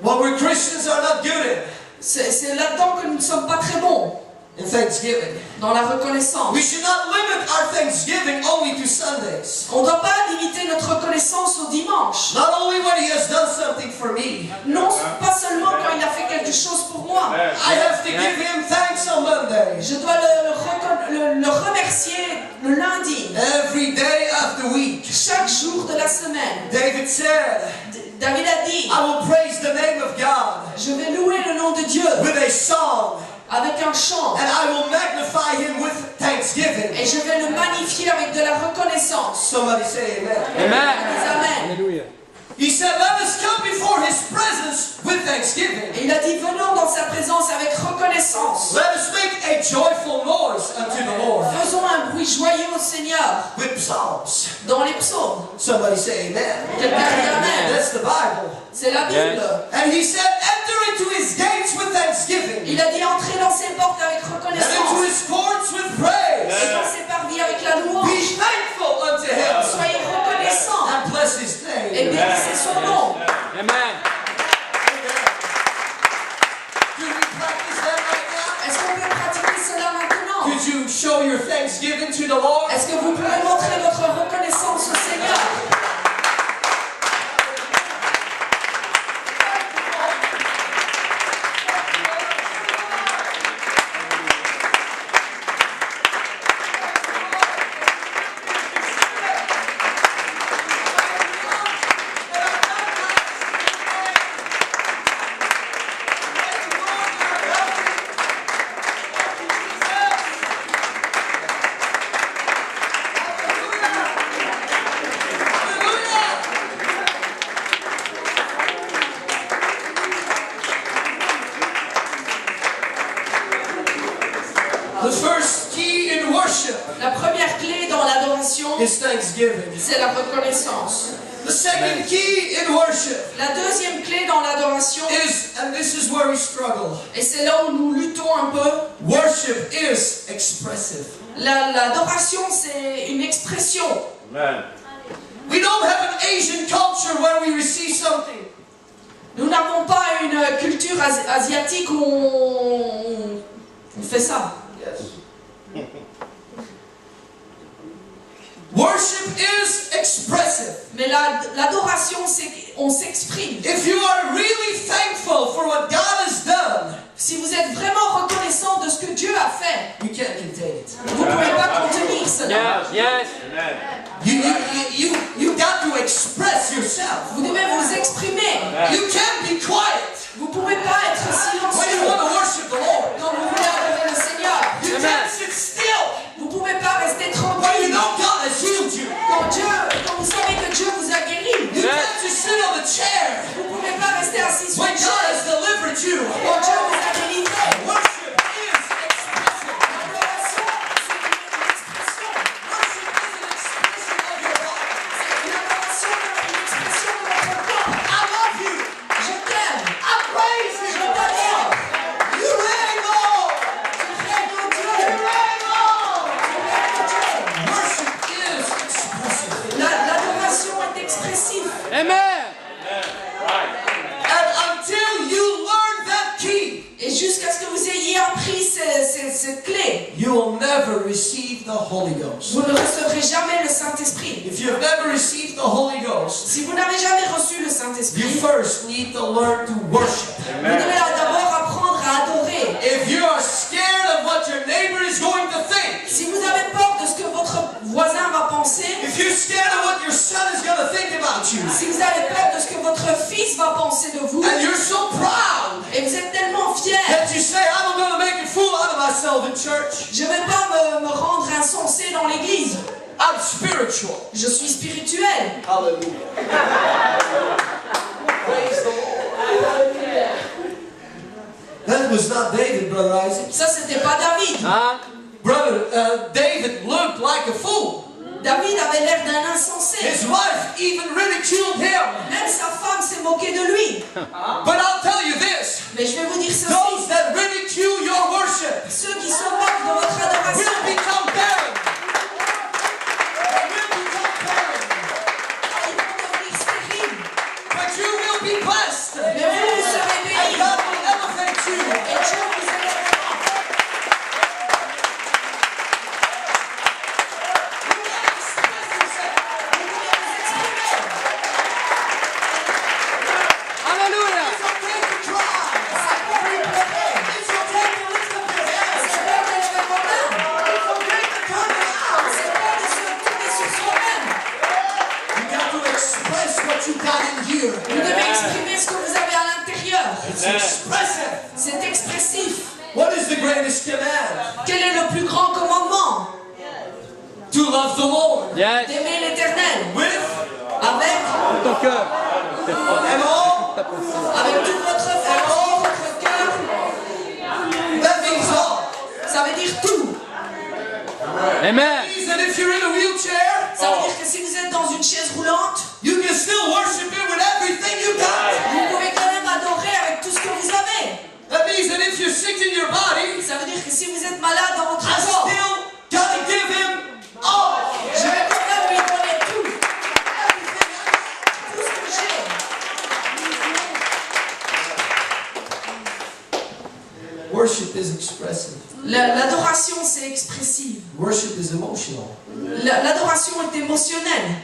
What we Christians are not good at C'est là-dedans que nous ne sommes pas très bons, in Thanksgiving. dans la reconnaissance. We should not limit our Thanksgiving only to Sundays. On ne doit pas limiter notre reconnaissance au dimanche. Not only when He has done something for me. Non, pas seulement quand il a fait quelque chose pour moi. I have to give Him thanks on Monday. Je dois le remercier le lundi, Every day of the week. chaque jour de la semaine. David said, David a dit, I will praise the name of God je vais louer le nom de Dieu with a song, avec un chant and I will magnify Him with thanksgiving. et je vais le magnifier avec de la reconnaissance. Somebody say amen. Amen. Dis Amen. Hallelujah. He said, let us come before His presence with thanksgiving. Et il a dit, venons dans sa présence avec reconnaissance. Let us make a joyful noise unto the Lord Faisons un bruit joyeux au Seigneur with psalms. dans les psaumes. Somebody say amen. Quelqu'un dit Amen. That's the Bible. C'est la Bible. And He said, enter into His gates with thanksgiving Il a dit, entrez dans ses portes avec and into reconnaissance His courts with praise. et dans ses parvis avec la louange. Be thankful unto Him Soyez reconnaissants and bless His et name. bénissez son nom. Amen. Could we practice that right now? Est-ce qu'on peut pratiquer cela maintenant? Could you show your thanksgiving to the Lord? Est-ce que vous pouvez montrer votre reconnaissance au Seigneur? Hallelujah. first key in worship La première clé dans l'adoration, is thanksgiving. c'est la reconnaissance. The second key in worship La deuxième clé dans l'adoration, is, and this is where we struggle, et c'est là où nous luttons un peu, worship is expressive. l'adoration c'est une expression. Amen. We don't have an Asian culture where we receive something. Nous n'avons pas une culture asiatique où on fait ça. Yes. Worship is expressive. Mais l'adoration, c'est qu'on s'exprime. If you are really thankful for what God has done, Si vous êtes vraiment reconnaissant de ce que Dieu a fait, you can't contain it. vous ne pouvez pas contenir cela. Yes. Yes. Amen. You got to express yourself. Vous devez vous exprimer. You can't be quiet Vous ne pouvez pas être when you silencieux want to worship the Lord. quand vous voulez adorer le Seigneur. You can't sit still Vous ne pouvez pas rester when you tranquille know God has healed you. quand vous savez que Dieu vous a guéri. You can't just sit on the chair Vous ne pouvez pas rester assis sur when une God chaise has delivered you. quand Dieu vous a délivré. Worship is expressive. L'adoration, c'est une expression. Worship is an expression of your life. Une adoration, une expression de votre corps. I love you. Je t'aime. I praise Je you. t'adore. You reign, Lord. Tu règnes, oh Dieu. You reign, Lord. Tu règnes, oh Dieu. Worship is expressive. L'adoration est expressive. Amen. And until you learn that key, Et jusqu'à ce que vous ayez appris cette clé, you will never receive the Holy Ghost. vous ne recevrez jamais le Saint-Esprit. If you've never received the Holy Ghost, Si vous n'avez jamais reçu le you Saint-Esprit, first need to learn to worship. vous devez d'abord apprendre à adorer. If you are scared of what your neighbor is going to think, Si vous avez peur de ce que votre voisin va penser, if you're scared of what your son is going to think about you, si vous avez peur de ce que votre fils va penser de vous, and you're so proud et vous êtes tellement fiers, that you say, I'm going to make a fool out of myself in church, je ne vais pas me rendre insensé dans l'église. I'm spiritual. Je suis spirituel. Hallelujah. Praise the Lord. That was not David, Brother Isaac. Ça, c'était pas David. Hein? Brother, David looked like a fool. David avait l'air d'un insensé. His wife even ridiculed him. Même sa femme s'est moquée de lui. But I'll tell you this, Mais je vais vous dire ceci. those that ridicule your worship Ceux qui se moquent de votre adoration, will become barren. They will become barren. ils vont devenir stériles. But you will be blessed. Mais vous serez And bénis. God will elevate you. Et Dieu vous élèvera. You will express yourself. Vous pouvez vous exprimer. Hallelujah. It's okay to cry. C'est bon de pleurer. It's okay to lift up your hands. C'est bon de lever vos mains. It's okay to turn around. C'est bon de se tourner sur soi-même. You got to express what you got in here. Vous devez exprimer ce que vous avez à l'intérieur. It's expressive. C'est expressif. What is the greatest command? Quel est le plus grand commandement? To love the Lord Yes. D'aimer l'Éternel. with Avec Ton cœur. and all. Avec toute votre force, tout votre cœur. That means all. Ça veut dire tout. Amen. Means that if you're in a wheelchair, Ça veut dire que si vous êtes dans une chaise roulante, you can still worship Him with everything you got. vous pouvez quand même adorer avec tout ce que vous avez. That means that if you're sick in your body, Ça veut dire que si vous êtes malade dans votre I corps, still gotta give Him all. je vais quand même lui donner tout. Tout ce que j'ai. Worship is expressive. L'adoration, c'est expressif. Worship is emotional. L'adoration est émotionnelle.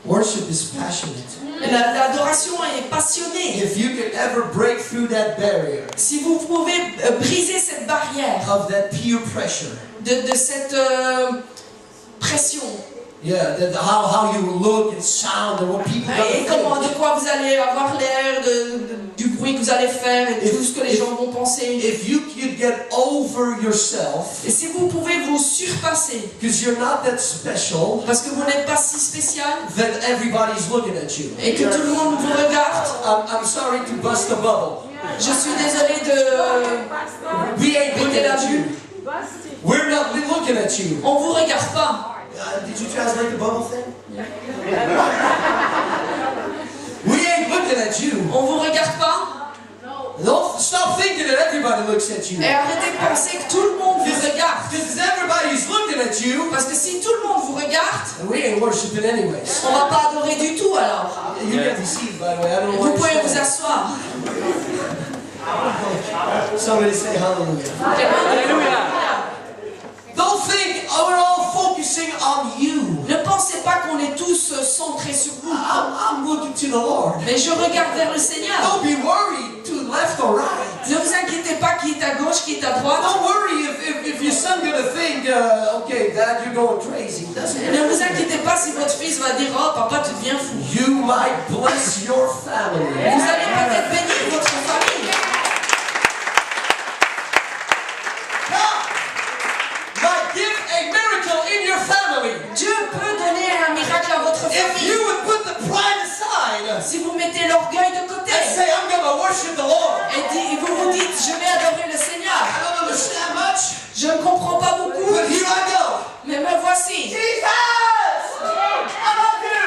Worship is passionate. L'adoration est passionnée. If you can ever break through that barrier Si vous pouvez briser cette barrière of that peer pressure, de cette pression, yeah, that how you look and sound and what people et comment, de quoi vous allez avoir l'air, du bruit que vous allez faire et tout ce que les gens vont penser. if you could get over yourself, Et si vous pouvez vous surpasser, because you're not that special, parce que vous n'êtes pas si spécial then everybody's looking at you. et que tout le monde vous regarde, I'm sorry to bust a bubble. je suis désolée de We ain't looking péter la at you. vue. We're not looking at you. On vous regarde pas. Did you translate the bubble thing? We ain't looking at you. On vous regarde pas. Don't stop thinking that everybody looks at you. Et arrêtez de penser que tout le monde vous regarde. Because everybody's looking at you, Parce que si tout le monde vous regarde, and we ain't worshiping anyways. on va pas adorer du tout alors. You get deceived, by the way. I don't know Vous why pouvez you're vous saying. asseoir. Somebody say hallelujah. Alléluia. Don't think we're all focusing on you. Ne pensez pas qu'on est tous centrés sur vous. I'm looking to the Lord. Mais je regarde vers le Seigneur. Don't be worried to left or right. Ne vous inquiétez pas qui est à gauche, qui est à droite. Don't worry if your son gonna think, okay, Dad, you're going crazy. Doesn't Ne vous inquiétez pas si votre fils va dire, oh papa, tu deviens fou. You might bless your family. Vous allez peut-être bénir votre famille. God might give a miracle in your family. Dieu peut donner un miracle à votre If famille. you would put the pride aside Si vous mettez l'orgueil de côté and say, I'm gonna worship the Lord. et vous vous dites, je vais adorer le Seigneur. I don't understand much, Je ne comprends pas beaucoup, but here I go. mais me voici. Jesus! I love you!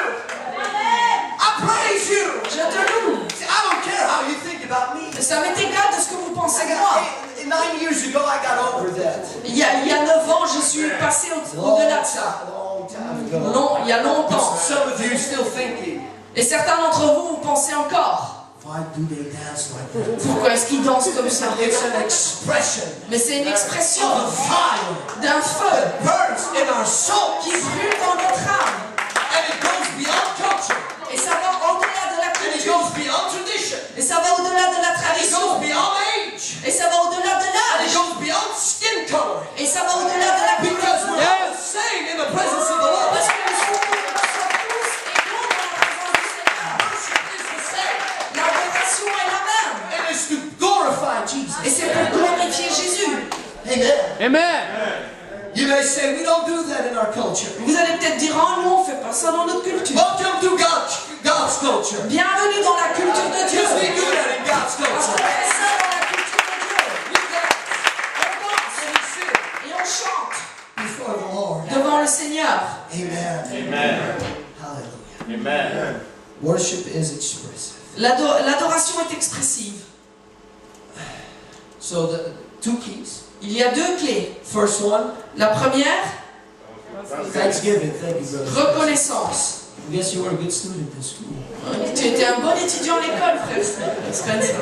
I praise you! Je te loue. I don't care how you think about me. Ça m'est égal de ce que vous pensez de moi. 9 years ago, I got over that. Il y a 9 ans, je suis passé au-delà de ça. Long time ago. Non, il y a longtemps. Some of you still thinking, Et certains d'entre vous, vous pensez encore. why do they dance like that? Pourquoi est-ce qu'ils dansent comme ça? It's an expression Mais c'est une expression of fire d'un feu burns in our souls, qui brûle dans notre âme. and it goes beyond culture, Et ça va au-delà de la and it culture. goes beyond tradition, Et ça va au-delà de la and it tradition. goes beyond age, Et ça va au-delà de and it l'âge. goes beyond skin color, Et ça va au-delà de la because couleur. we're all the same in the presence of the Lord. Parce que nous sommes tous égaux dans la présence du Seigneur. Worship is the same, L'adoration est la même. and it's to glorify Jesus. Et c'est pour glorifier Jésus. Amen. Amen. You may say, we don't do that in our culture. Vous allez peut-être dire, oh non, on ne fait pas ça dans notre culture. Welcome to God's culture. Bienvenue dans la culture de Dieu. Because we do that in God's Parce qu'on culture. fait ça dans la culture de Dieu. We dance On danse and we sing et on chante before the Lord. devant le Seigneur. Amen. Amen. Hallelujah. Amen. Worship is expressive. L'adoration est expressive. So the 2 keys. Il y a 2 clés. First one, La première, Thanksgiving. Thank you, brother. reconnaissance. I guess you were a good student in school. Tu étais un bon étudiant à l'école, frère. Spencer.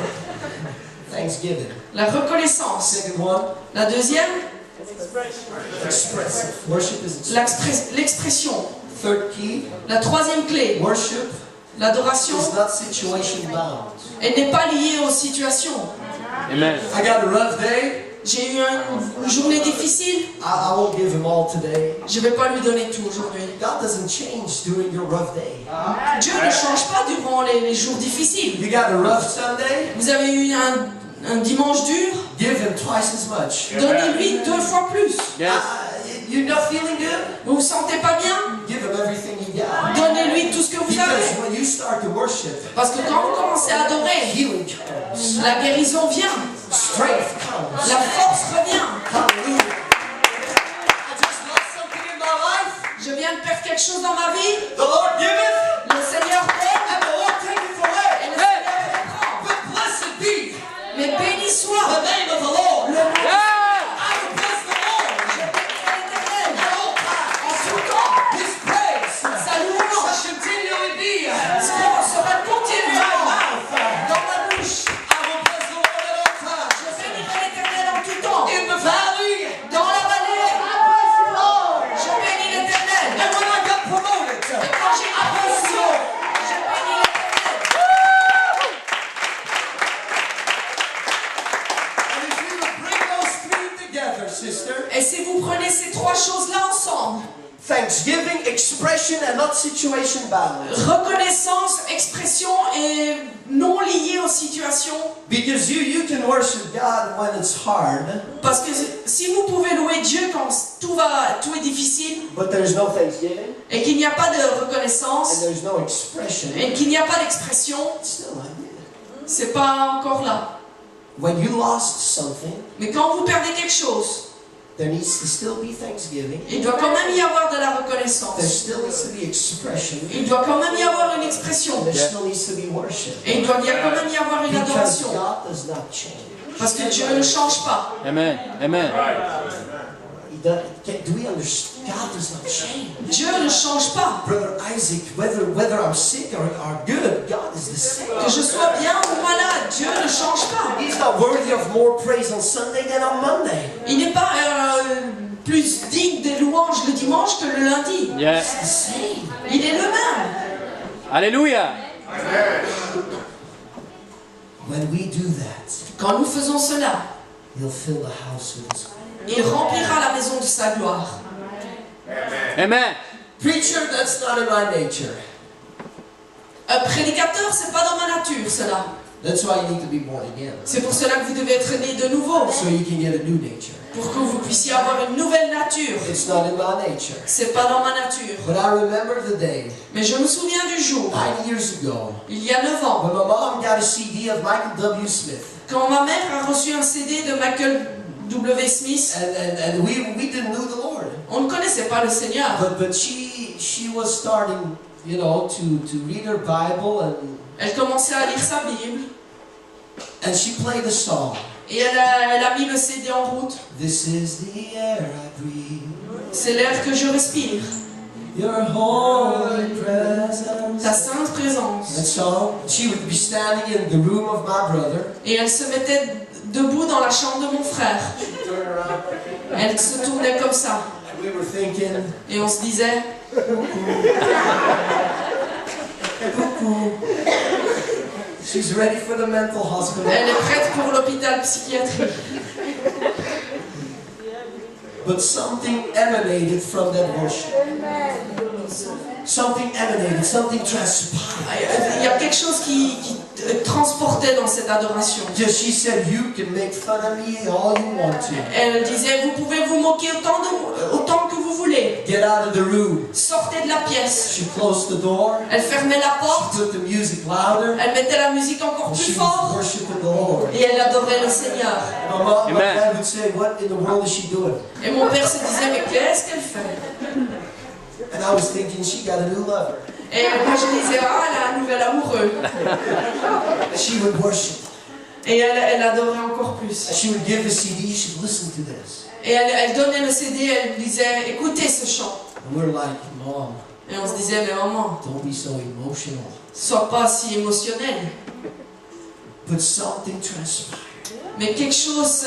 Thanksgiving. La reconnaissance. Second one, La deuxième, expressive. Worship is expressive. l'expression. Third key, La troisième clé, worship l'adoration, is not situation bound. elle n'est pas liée aux situations. Amen. I got a rough day. J'ai eu une journée difficile, I won't give him all today. je ne vais pas lui donner tout aujourd'hui. God doesn't change during your rough day. Dieu ne change pas durant les jours difficiles. You got a rough Sunday, Vous avez eu un dimanche dur, give him twice as much. donnez-lui 2 fois plus. Yes. You're not feeling good? Vous vous sentez pas bien? Give him everything you got. Donnez-lui tout ce que vous Because avez. when you start to worship, Parce que quand vous commencez à adorer, healing comes, la guérison vient, strength comes. la force revient. Hallelujah. I just lost something in my life. Je viens de perdre quelque chose dans ma vie, The Lord giveth, le Seigneur donne and the Lord taketh away. et le Seigneur reprend. But blessed be Mais béni soit the name of the Lord. le nom de Yes. I will bless the Lord Je bénirai l'Éternel at all times. en tout temps. His praise Sa louange shall continually be sera in my continuellement mouth. dans ma bouche. I will bless the Lord at all times. Je bénirai l'Éternel en tout temps. In the valley, Dans la vallée, I bless the Lord. je bénis l'Éternel. And when I got promoted, Et quand j'ai I bless the apprécié, Lord. je bénis l'Éternel. And if you would bring those 3 together, sister, Et si vous prenez ces 3 choses-là ensemble, thanksgiving, expression, and not situation bound. reconnaissance, expression et non liée aux situations, Because you can worship God when it's hard, parce que si vous pouvez louer Dieu quand tout est difficile but there's no thanksgiving, et qu'il n'y a pas de and reconnaissance there's no expression, et qu'il n'y a pas d'expression, it's still not good. c'est pas encore là. When you lost something, Mais quand vous perdez quelque chose, There needs to still be thanksgiving. Il doit quand même y avoir de la There reconnaissance. still needs to be expression. Il doit quand même y avoir une expression. There still needs to be worship. Et il doit quand même y avoir une Because adoration. God does not change. Parce que Dieu ne change pas. Amen. Amen. Do we understand? God does not change. Dieu ne change pas. Brother Isaac, whether I'm sick or good, God is the same. Que je sois bien ou malade, Dieu ne change pas. He's not worthy of more praise on Sunday than on Monday. Il n'est pas plus digne des louanges le dimanche que le lundi. Yes. It's the same. Il est le même. Alléluia. When we do that, Quand nous faisons cela, He'll fill the house with His glory. il remplira la maison de sa gloire. Amen. Preacher, that's not in my nature. Prédicateur, c'est pas dans ma nature cela. That's why you need to be born again. C'est pour cela que vous devez être né de nouveau. So you can get a new nature. Pour que vous puissiez avoir une nouvelle nature. It's not in my nature. C'est pas dans ma nature. But I remember the day, Mais je me souviens du jour, 9 years ago, il y a 9 ans, when my mom got a CD of Michael W. Smith. quand ma mère a reçu un CD de Michael W. Smith. And we didn't know the Lord. On ne connaissait pas le Seigneur. But she was starting, to read her Bible Elle commençait à lire sa Bible. and she played a song. Et elle a mis le CD en route. This is the air I breathe. C'est l'air que je respire. Your holy presence. Ta sainte présence. And so she would be standing in the room of my brother. Et elle se mettait debout dans la chambre de mon frère. She'd turn around. Elle se tournait comme ça. And we were thinking, Et on se disait, coucou. She's ready for the mental hospital. elle est prête pour l'hôpital psychiatrique. But something emanated from that worship. Something emanated, something transpired. Il y a quelque chose qui transportait dans cette adoration. Just she said, you can make fun of me all you want to. Elle disait, vous pouvez vous moquer autant que vous voulez. Get out of the room. Sortez de la pièce. She closed the door. Elle fermait la porte. She put the music louder. Elle mettait la musique encore And plus she fort. was worshiping the Lord. Et elle adorait le Seigneur. My dad would say, what in the world is she doing? Et mon père se disait, mais qu'est-ce qu'elle fait? And I was thinking, she got a new lover. Et moi je disais, ah, elle a un nouvel amoureux. She would worship. Et elle adorait encore plus. She would give a CD, she'd listen to this. Et elle donnait le CD, elle disait, écoutez ce chant. And we're like, Mom, Et on se disait, mais maman, don't be so emotional. sois pas si émotionnelle. But something transpired Mais quelque chose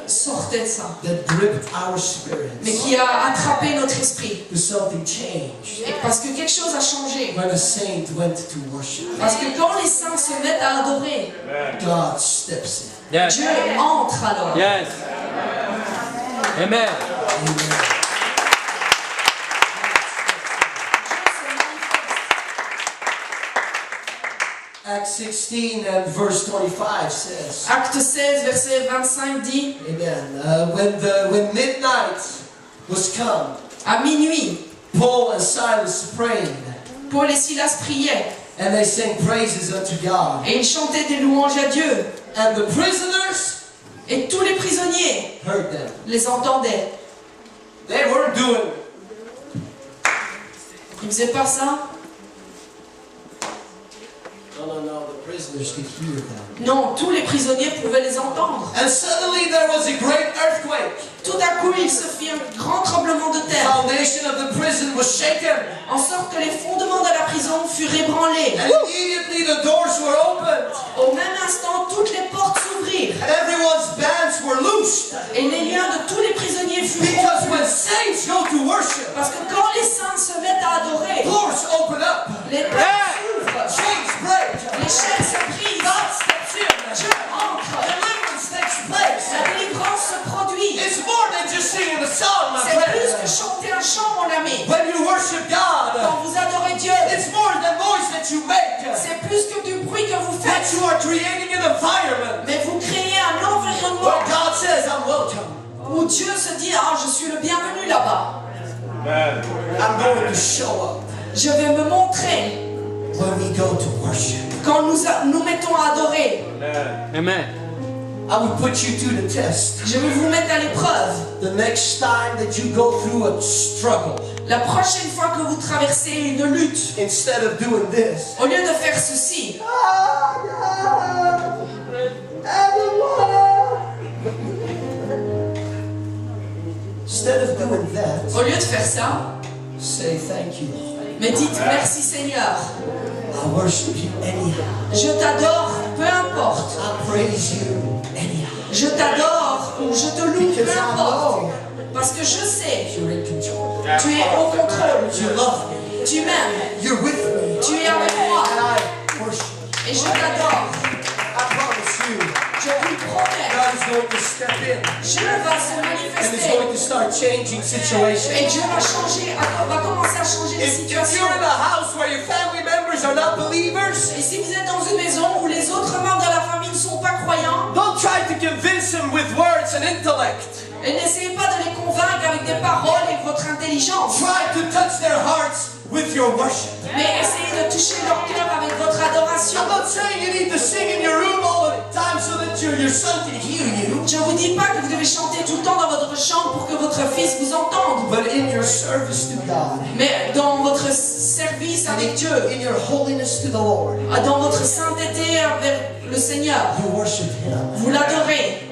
sortait de ça. that gripped our spirits. Mais qui a attrapé notre esprit. Because something changed Et parce que quelque chose a changé. when a saint went to worship. Parce que quand les saints se mettent à adorer, God steps in. Yes. Dieu entre alors. Yes. Amen. Amen. Acts 16 and verse 25 says, Acte 16, verset 25 dit, Amen. When midnight was come, à minuit, Paul and Silas prayed, Paul et Silas priaient and they sang praises unto God. et ils chantaient des louanges à Dieu. And the prisoners Et tous les prisonniers heard them. les entendaient. They weren't doing. Ils faisaient pas ça? No. The prisoners could hear them. Non, tous les prisonniers pouvaient les entendre. And suddenly there was a great earthquake. Tout à coup, il se fit un grand tremblement de The terre, foundation of the prison was shaken. en sorte que les fondements de la prison furent ébranlés. And immediately the doors were opened. Au même instant, toutes les portes s'ouvrirent And everyone's bands were loosed. et les liens de tous les prisonniers furent Because rompus. when saints go to worship, Parce que quand les saints se mettent à adorer, doors open up. les portes s'ouvrent, Chains break. les chaînes se brisent, God steps in. Dieu entre, Deliverance takes place. la délivrance se produit. It's more than just singing a song, my C'est plus que friend. chanter un chant, mon ami. When you worship God, Quand vous adorez Dieu, it's more than noise that you make. c'est plus que du bruit que vous That faites, you are creating an environment mais vous créez un environnement where God says, I'm welcome. où Dieu se dit, ah, je suis le bienvenu là-bas. I'm going to show up Je vais me montrer when we go to worship. quand nous mettons à adorer. Amen. I would put you to the test. Je vais vous mettre à l'épreuve. The next time that you go through a struggle, La prochaine fois que vous traversez une lutte, instead of doing this, au lieu de faire ceci, instead of doing that, au lieu de faire ça, say thank you, Lord. mais dites merci Seigneur. I worship you anyhow. Je t'adore, peu importe. I praise you anyhow. Je t'adore ou je te loue, peu Because I importe. know Parce que je sais, you're in control. tu es au contrôle. You love me. Tu m'aimes. You're with me. Tu es avec moi. And I worship you. Et je t'adore. I promise you, Je vous le promets. God is going to step in Dieu va se and is manifester. going to start changing situations. Et Dieu va changer, va commencer à changer les If situations. you're in a house where your family members are not believers, Et si vous êtes dans une maison où les autres membres de la famille ne sont pas croyants, don't try to convince them with words and intellect. et n'essayez pas de les convaincre avec des paroles et votre intelligence, Try to touch their hearts with your worship. mais essayez de toucher leur cœur avec votre adoration. I'm not saying you need to sing in your room all the time so that your son can hear you, Je ne vous dis pas que vous devez chanter tout le temps dans votre chambre pour que votre fils vous entende, but in your service to God, mais dans votre service avec Dieu, in your holiness to the Lord, dans votre sainteté avec le Seigneur, you worship Him. vous l'adorez.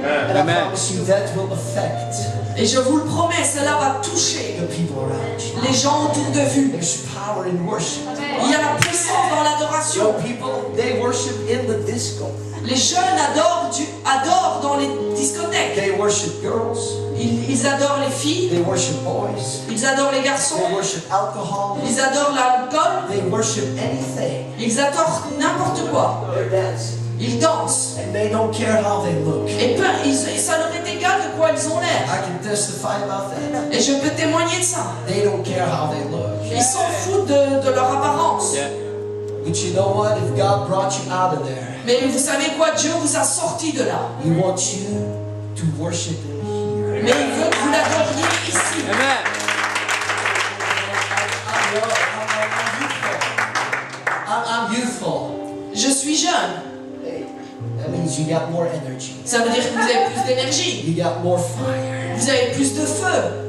And I Amen. promise you that will affect Et je vous le promets, cela va toucher the people around you. les gens autour de vous. There's power in worship. Il y a la puissance dans l'adoration. Young people, they worship in the disco. Les jeunes adorent dans les discothèques. They worship girls. Ils adorent les filles, They worship boys. ils adorent les garçons, They worship alcohol. ils adorent l'alcool, They worship anything. ils adorent n'importe quoi. They're dancing. Ils dansent. And they don't care how they look. Et ça leur est égal de quoi ils ont l'air. I can testify about that. Et je peux témoigner de ça. They don't care how they look. Ils s'en foutent de leur apparence. Yeah. But you know what? If God brought you out of there, Mais vous savez quoi? Dieu vous a sorti de là. He wants you to worship Him here. Mais il veut que vous l'adoriez ici. Amen. I'm youthful. Je suis jeune. Hey, that means you got more energy. Ça veut dire que vous avez plus d'énergie. You got more fire. Vous avez plus de feu.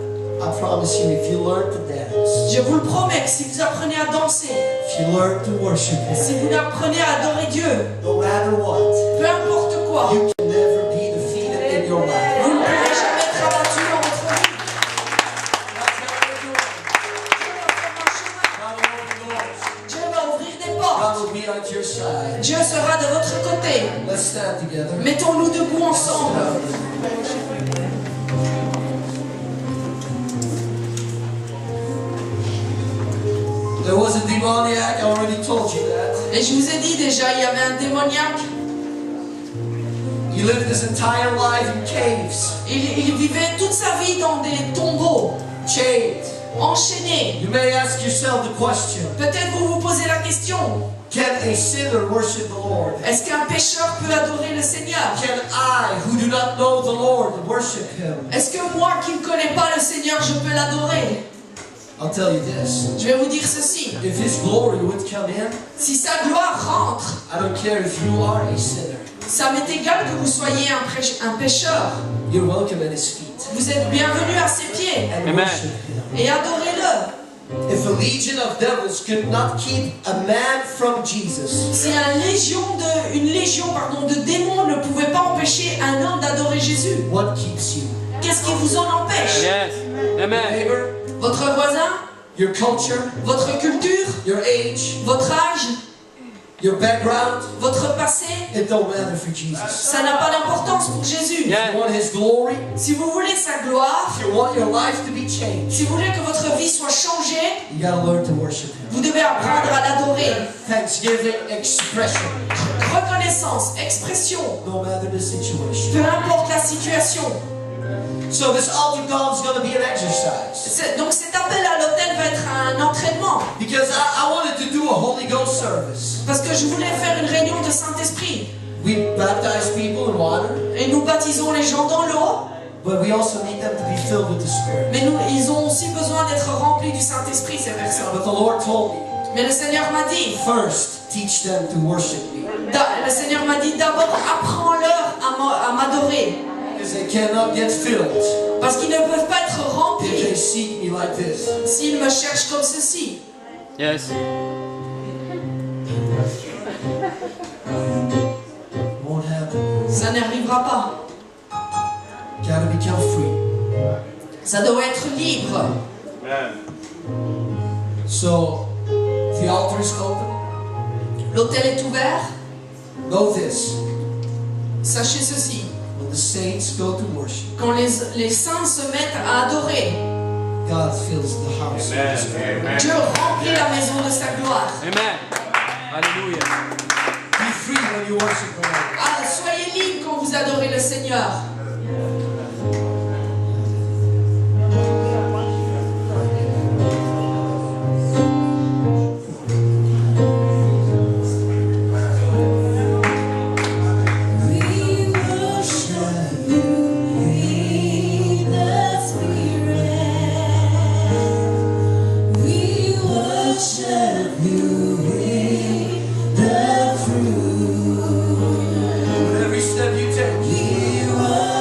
I promise you, if you learn to dance, Je vous le promets que si vous apprenez à danser, if you learn to worship Him, si vous apprenez à adorer Dieu, no matter what, peu importe quoi, you can never be defeated in your life. vous ne pourrez jamais être abattu dans votre vie. Dieu va ouvrir des portes. God will be at your side. Dieu sera de votre côté. Let's stand together. Mettons-nous debout ensemble. There was a demoniac, I already told you that. Et je vous ai dit déjà, il y avait un démoniaque. He lived his entire life in caves, Il vivait toute sa vie dans des tombeaux, chained. enchaîné. You may ask yourself the question, Peut-être vous vous posez la question, can a sinner worship the Lord? est-ce qu'un pécheur peut adorer le Seigneur? Can I, who do not know the Lord, worship Him? Est-ce que moi qui ne connais pas le Seigneur, je peux l'adorer? I'll tell you this, Je vais vous dire ceci, if His glory would come in, si sa gloire rentre, I don't care if you are a sinner, ça m'est égal que vous soyez un pécheur. you're welcome at His feet. Vous êtes bienvenus à ses pieds And Amen. worship Him. et adorez-le. If a legion of devils could not keep a man from Jesus, Si une légion de démons ne pouvait pas empêcher un homme d'adorer Jésus, what keeps you? qu'est-ce qui vous en empêche? Yes. Amen. Neighbor, Votre voisin, your culture, votre culture, your age, votre âge, your background, votre passé, it don't matter for Jesus. ça n'a pas d'importance pour Jésus. Yeah. You want His glory? Si vous voulez sa gloire, If you want your life to be changed, si vous voulez que votre vie soit changée, you gotta learn to worship Him. vous devez apprendre à l'adorer. Thanksgiving, expression, Reconnaissance, expression, no matter the situation. peu importe la situation. So this altar call is going to be an exercise. Donc cet appel à l'autel va être un entraînement. Because I wanted to do a Holy Ghost service. Parce que je voulais faire une réunion de Saint-Esprit. We baptize people in water, Et nous baptisons les gens dans l'eau. but we also need them to be filled with the Spirit. Mais ils ont aussi besoin d'être remplis du Saint-Esprit, ces personnes. But the Lord told me, Mais le Seigneur m'a dit, first, teach them to worship me. le Seigneur m'a dit d'abord apprends-leur à m'adorer. Because they cannot get filled Parce qu'ils ne peuvent pas être if remplis they seek me like this. s'ils me cherchent comme ceci. Yes. It won't happen. Ça n'arrivera pas. Gotta become free. Ça doit être libre. So, the altar is open. L'autel est ouvert. Know this. Sachez ceci. When the saints go to worship, Quand les saints se mettent à adorer, God fills the house with His glory. Dieu remplit la maison de sa gloire. Amen. Alléluia. Be free when you worship the Lord. Ah, soyez libres quand vous adorez le Seigneur. With every step you take,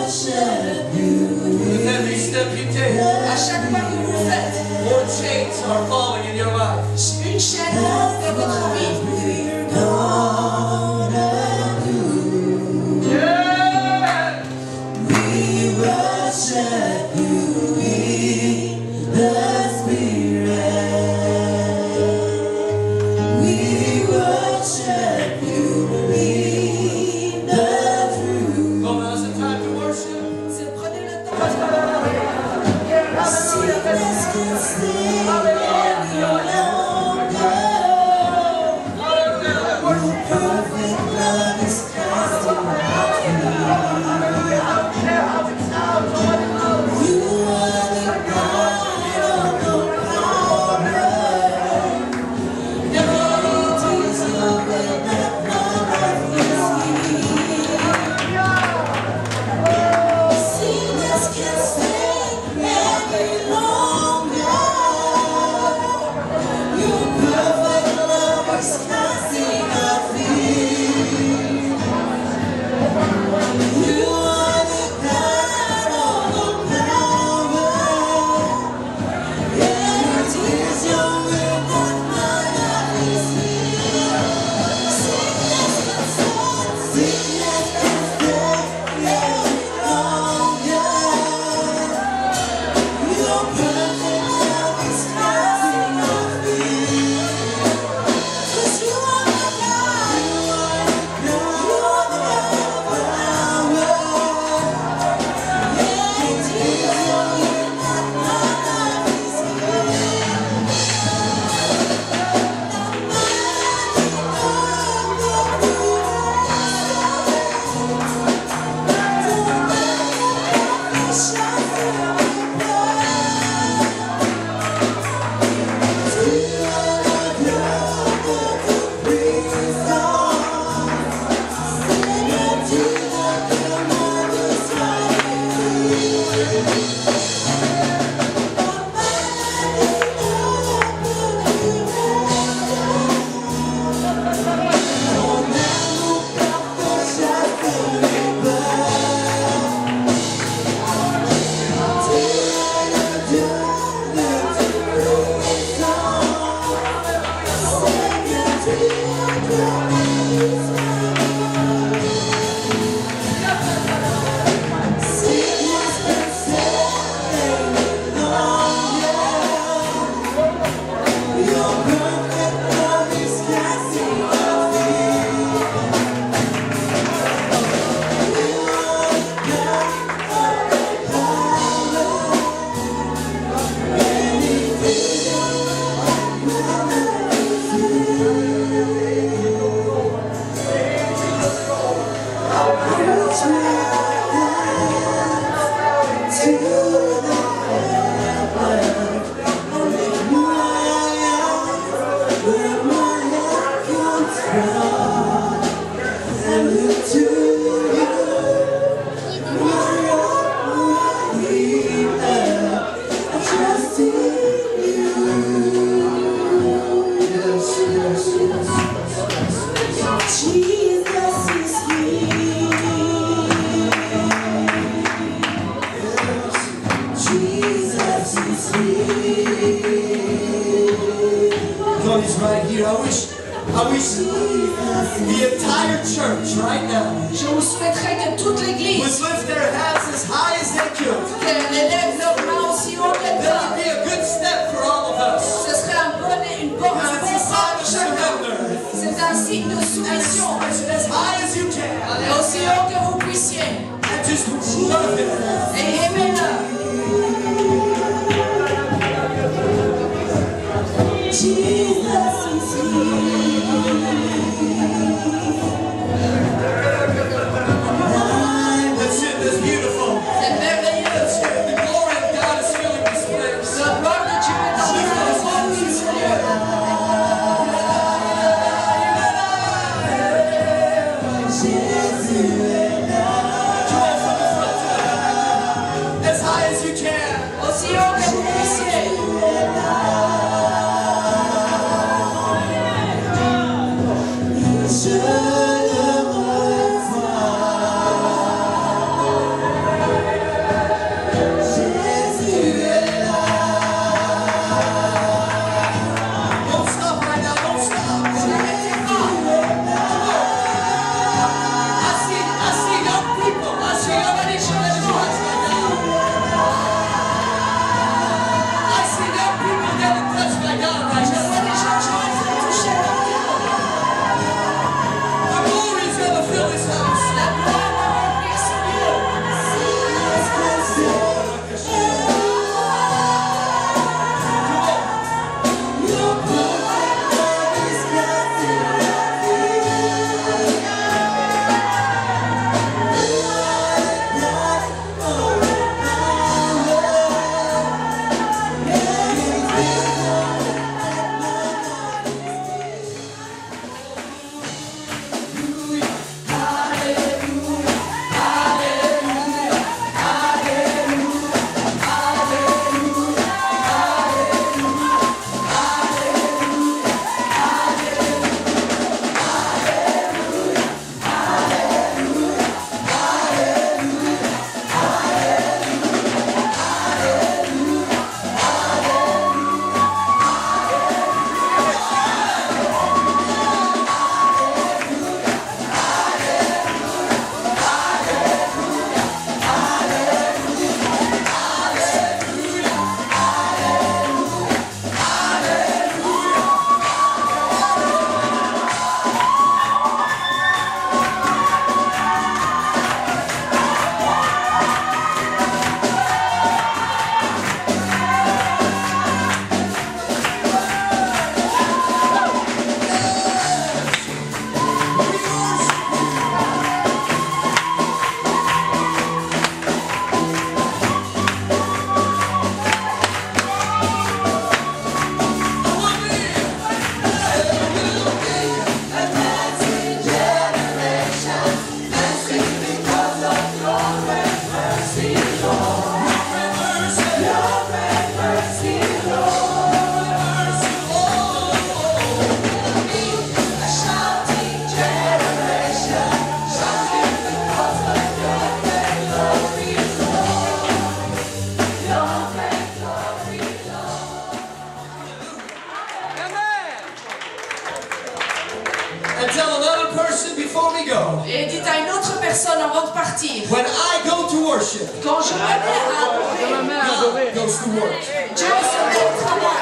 God is right here. I wish the entire church right now Je vous souhaiterais que toute would l'église lift their hands as high as they could. qu'elle élève leurs mains aussi haut qu'elle That would peut. be a good step for all of us. Ce serait un bon pas Because it's a pour sign of chacun. surrender. C'est un signe de soumission. As high as you can. Et aussi haut que vous puissiez. And just love it. Et aimez-le. That's it. That's beautiful. C'est merveilleux. That's it. The glory of God is filling this place. La gloire de Dieu est en train de ce lieu. As high as you can. Aussi haut que vous puissiez. Don't stop right now. Don't stop. N'arrêtez pas. I see young people. I see young people that is right now. I see young people getting touched by God right Je now. vois des jeunes gens être touchés par Dieu. The glory is going to fill this house. La gloire va remplir ce lieu. And tell another person before we go. Et dites à une autre personne avant de partir. When I go to worship, Quand je me mets à adorer, God goes to work. Dieu se met au travail.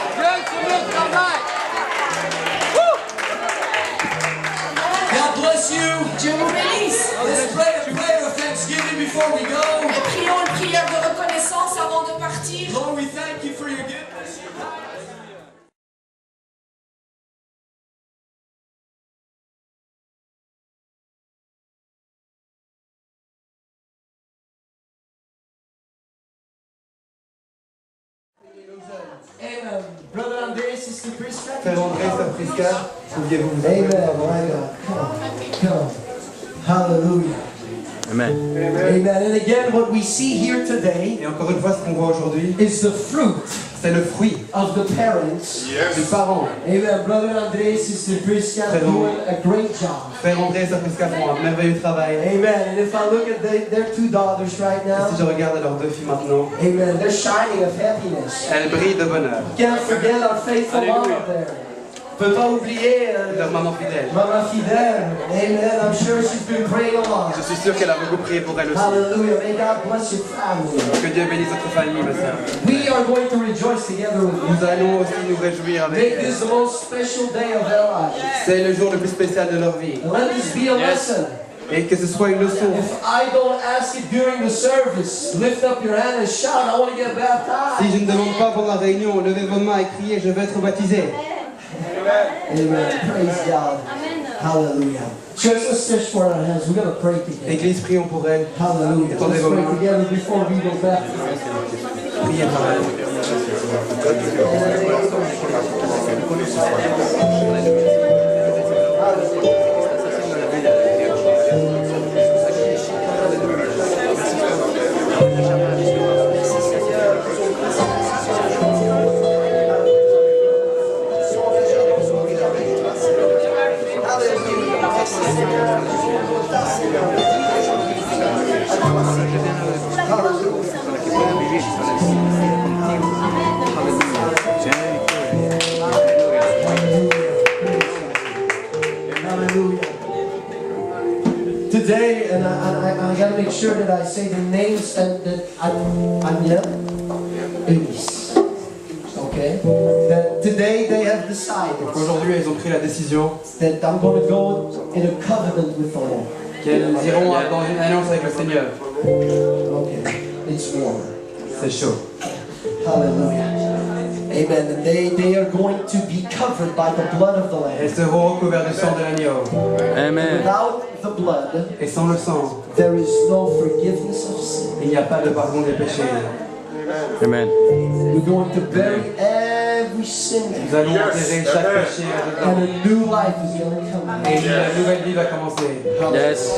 God bless you. Dieu vous bénisse. Let's pray a prayer of thanksgiving before we go. Et prions une prière de reconnaissance avant de partir. Lord, we thank you for your goodness. Amen. Brother André, Sister Priska. Frère André, Sœur Prisca, pouviez-vous vous Amen. appeler? My God. Come on. Come on. Hallelujah. Amen. Amen. And again, what we see here today Et encore une fois, ce qu'on voit aujourd'hui, is the fruit C'est le fruit of the parents. des parents. Amen. Brother André, Sister Prisca, Frère doing a great job. Frère André et Sœur Prisca font un merveilleux travail. Amen. And if I look at their two daughters right Et now, si je regarde leurs deux filles maintenant, amen, they're shining of happiness. elles brillent de bonheur. Can't forget our faithful mom up there. On peut pas oublier Leur maman fidèle. Maman fidèle. Amen. I'm sure she's been praying a lot. Je suis sûr qu'elle a beaucoup prié pour elle aussi. Hallelujah. May God bless your family. Que Dieu bénisse votre famille, ma sœur. We are going to rejoice together with you. Nous allons aussi nous réjouir avec Make elle. this the most special day of their lives. C'est le jour le plus spécial de leur vie. And let this be a lesson. Et que ce soit une leçon. If I don't ask it during the service, lift up your hand and shout, I want to get baptized. Si je ne demande pas pendant la réunion, levez vos mains et criez, je veux être baptisé. Amen. Praise God. Hallelujah. Church, let's stretch forth our hands. We're going to pray together. Église, prions pour elle. Hallelujah. Attendez Let's vos pray mains. together before we go back. Priez pour elle. Today, and I got to make sure that I say the names that Anya, Elise. Okay? That today they have decided Aujourd'hui, elles ont pris la décision that I'm going to go in a covenant with the Lord. qu'elles iront dans une alliance avec le Seigneur. Okay. It's warm. C'est chaud. Hallelujah. Amen. And they are going to be covered by the blood of the Lamb. Elles seront recouvertes du sang de l'agneau. Amen. Without the blood, Et sans le sang, there is no forgiveness of sin. il n'y a pas de pardon des péchés. Amen. We're going to bury every sin. Nous allons enterrer chaque péché avec And nous. a new life is going to come. Et une nouvelle vie va commencer. Yes.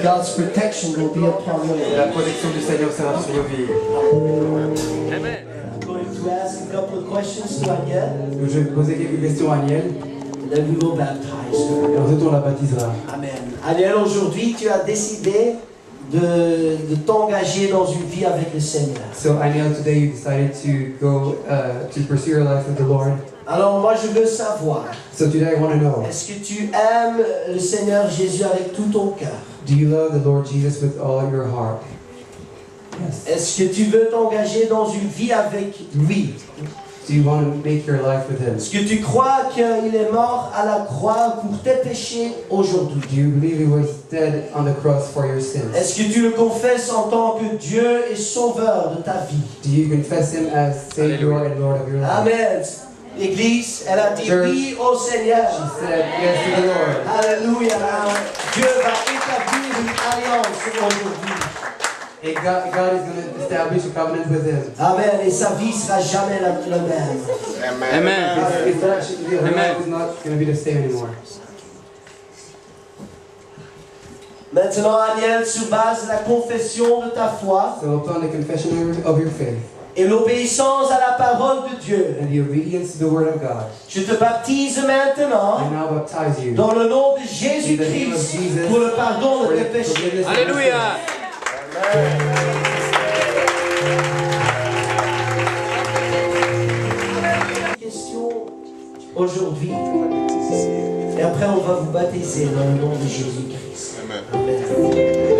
God's protection will be upon you. Et la protection du Seigneur sera sur nos vies. Amen. I'm going to ask a couple of questions to Anya, Donc, je vais poser quelques questions à Aniel. and then we will baptize her. Et ensuite, on la baptisera. Amen. Aniel, aujourd'hui, tu as décidé de t'engager dans une vie avec le Seigneur. So, Aniel, today you decided to go to pursue your life with the Lord. Alors, moi, je veux savoir, So today I want to know, est-ce que tu aimes le Seigneur Jésus avec tout ton cœur? do you love the Lord Jesus with all your heart? Yes. Est-ce que tu veux t'engager dans une vie avec lui? Do you want to make your life with Him? Est-ce que tu crois qu'il est mort à la croix pour tes péchés aujourd'hui? Do you believe He was dead on the cross for your sins? Est-ce que tu le confesses en tant que Dieu et Sauveur de ta vie? Do you confess Him as Savior and Lord of your life? Amen. L'Église, elle a dit oui au Seigneur. She said yes to the Lord. Alléluia. Dieu va établir une alliance aujourd'hui. And God is going to establish a covenant with Him. Amen. Et sa vie sera jamais la même. Amen. Her life is not going to be the same anymore. Maintenant, Aniel, sur base de la confession de ta foi So upon the confession of your faith et l'obéissance à la parole de Dieu, and the obedience to the Word of God, je te baptise maintenant I now baptize you dans le nom de in the name of Jésus-Christ Jesus pour le pardon for de the tes péchés. forgiveness of your Alléluia. Question aujourd'hui. Et après, on va vous baptiser dans le nom de Jésus-Christ. Amen.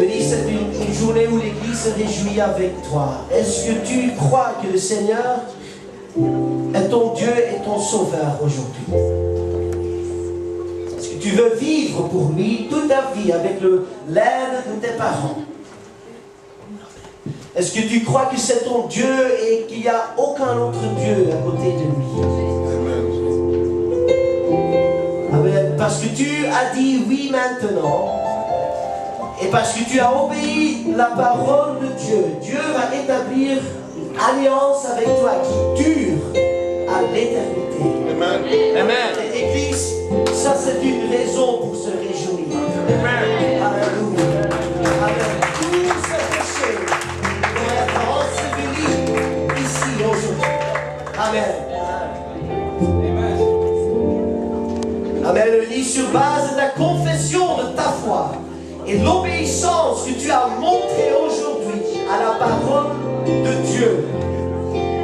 Denis, c'est une journée où l'Église se réjouit avec toi. Est-ce que tu crois que le Seigneur est ton Dieu et ton Sauveur aujourd'hui? Est-ce que tu veux vivre pour lui toute ta vie avec l'aide de tes parents? Est-ce que tu crois que c'est ton Dieu et qu'il n'y a aucun autre Dieu à côté de lui? Amen. Parce que tu as dit oui maintenant, et parce que tu as obéi la parole de Dieu, Dieu va établir une alliance avec toi qui dure à l'éternité. Amen. Et Église, ça c'est une raison pour se réjouir. Alléluia. Amen. Tous ces péchés vont être ensevelis ici aujourd'hui. et l'obéissance que tu as montrée aujourd'hui à la parole de Dieu.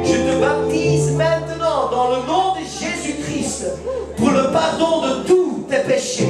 Je te baptise maintenant dans le nom de Jésus-Christ pour le pardon de tous tes péchés.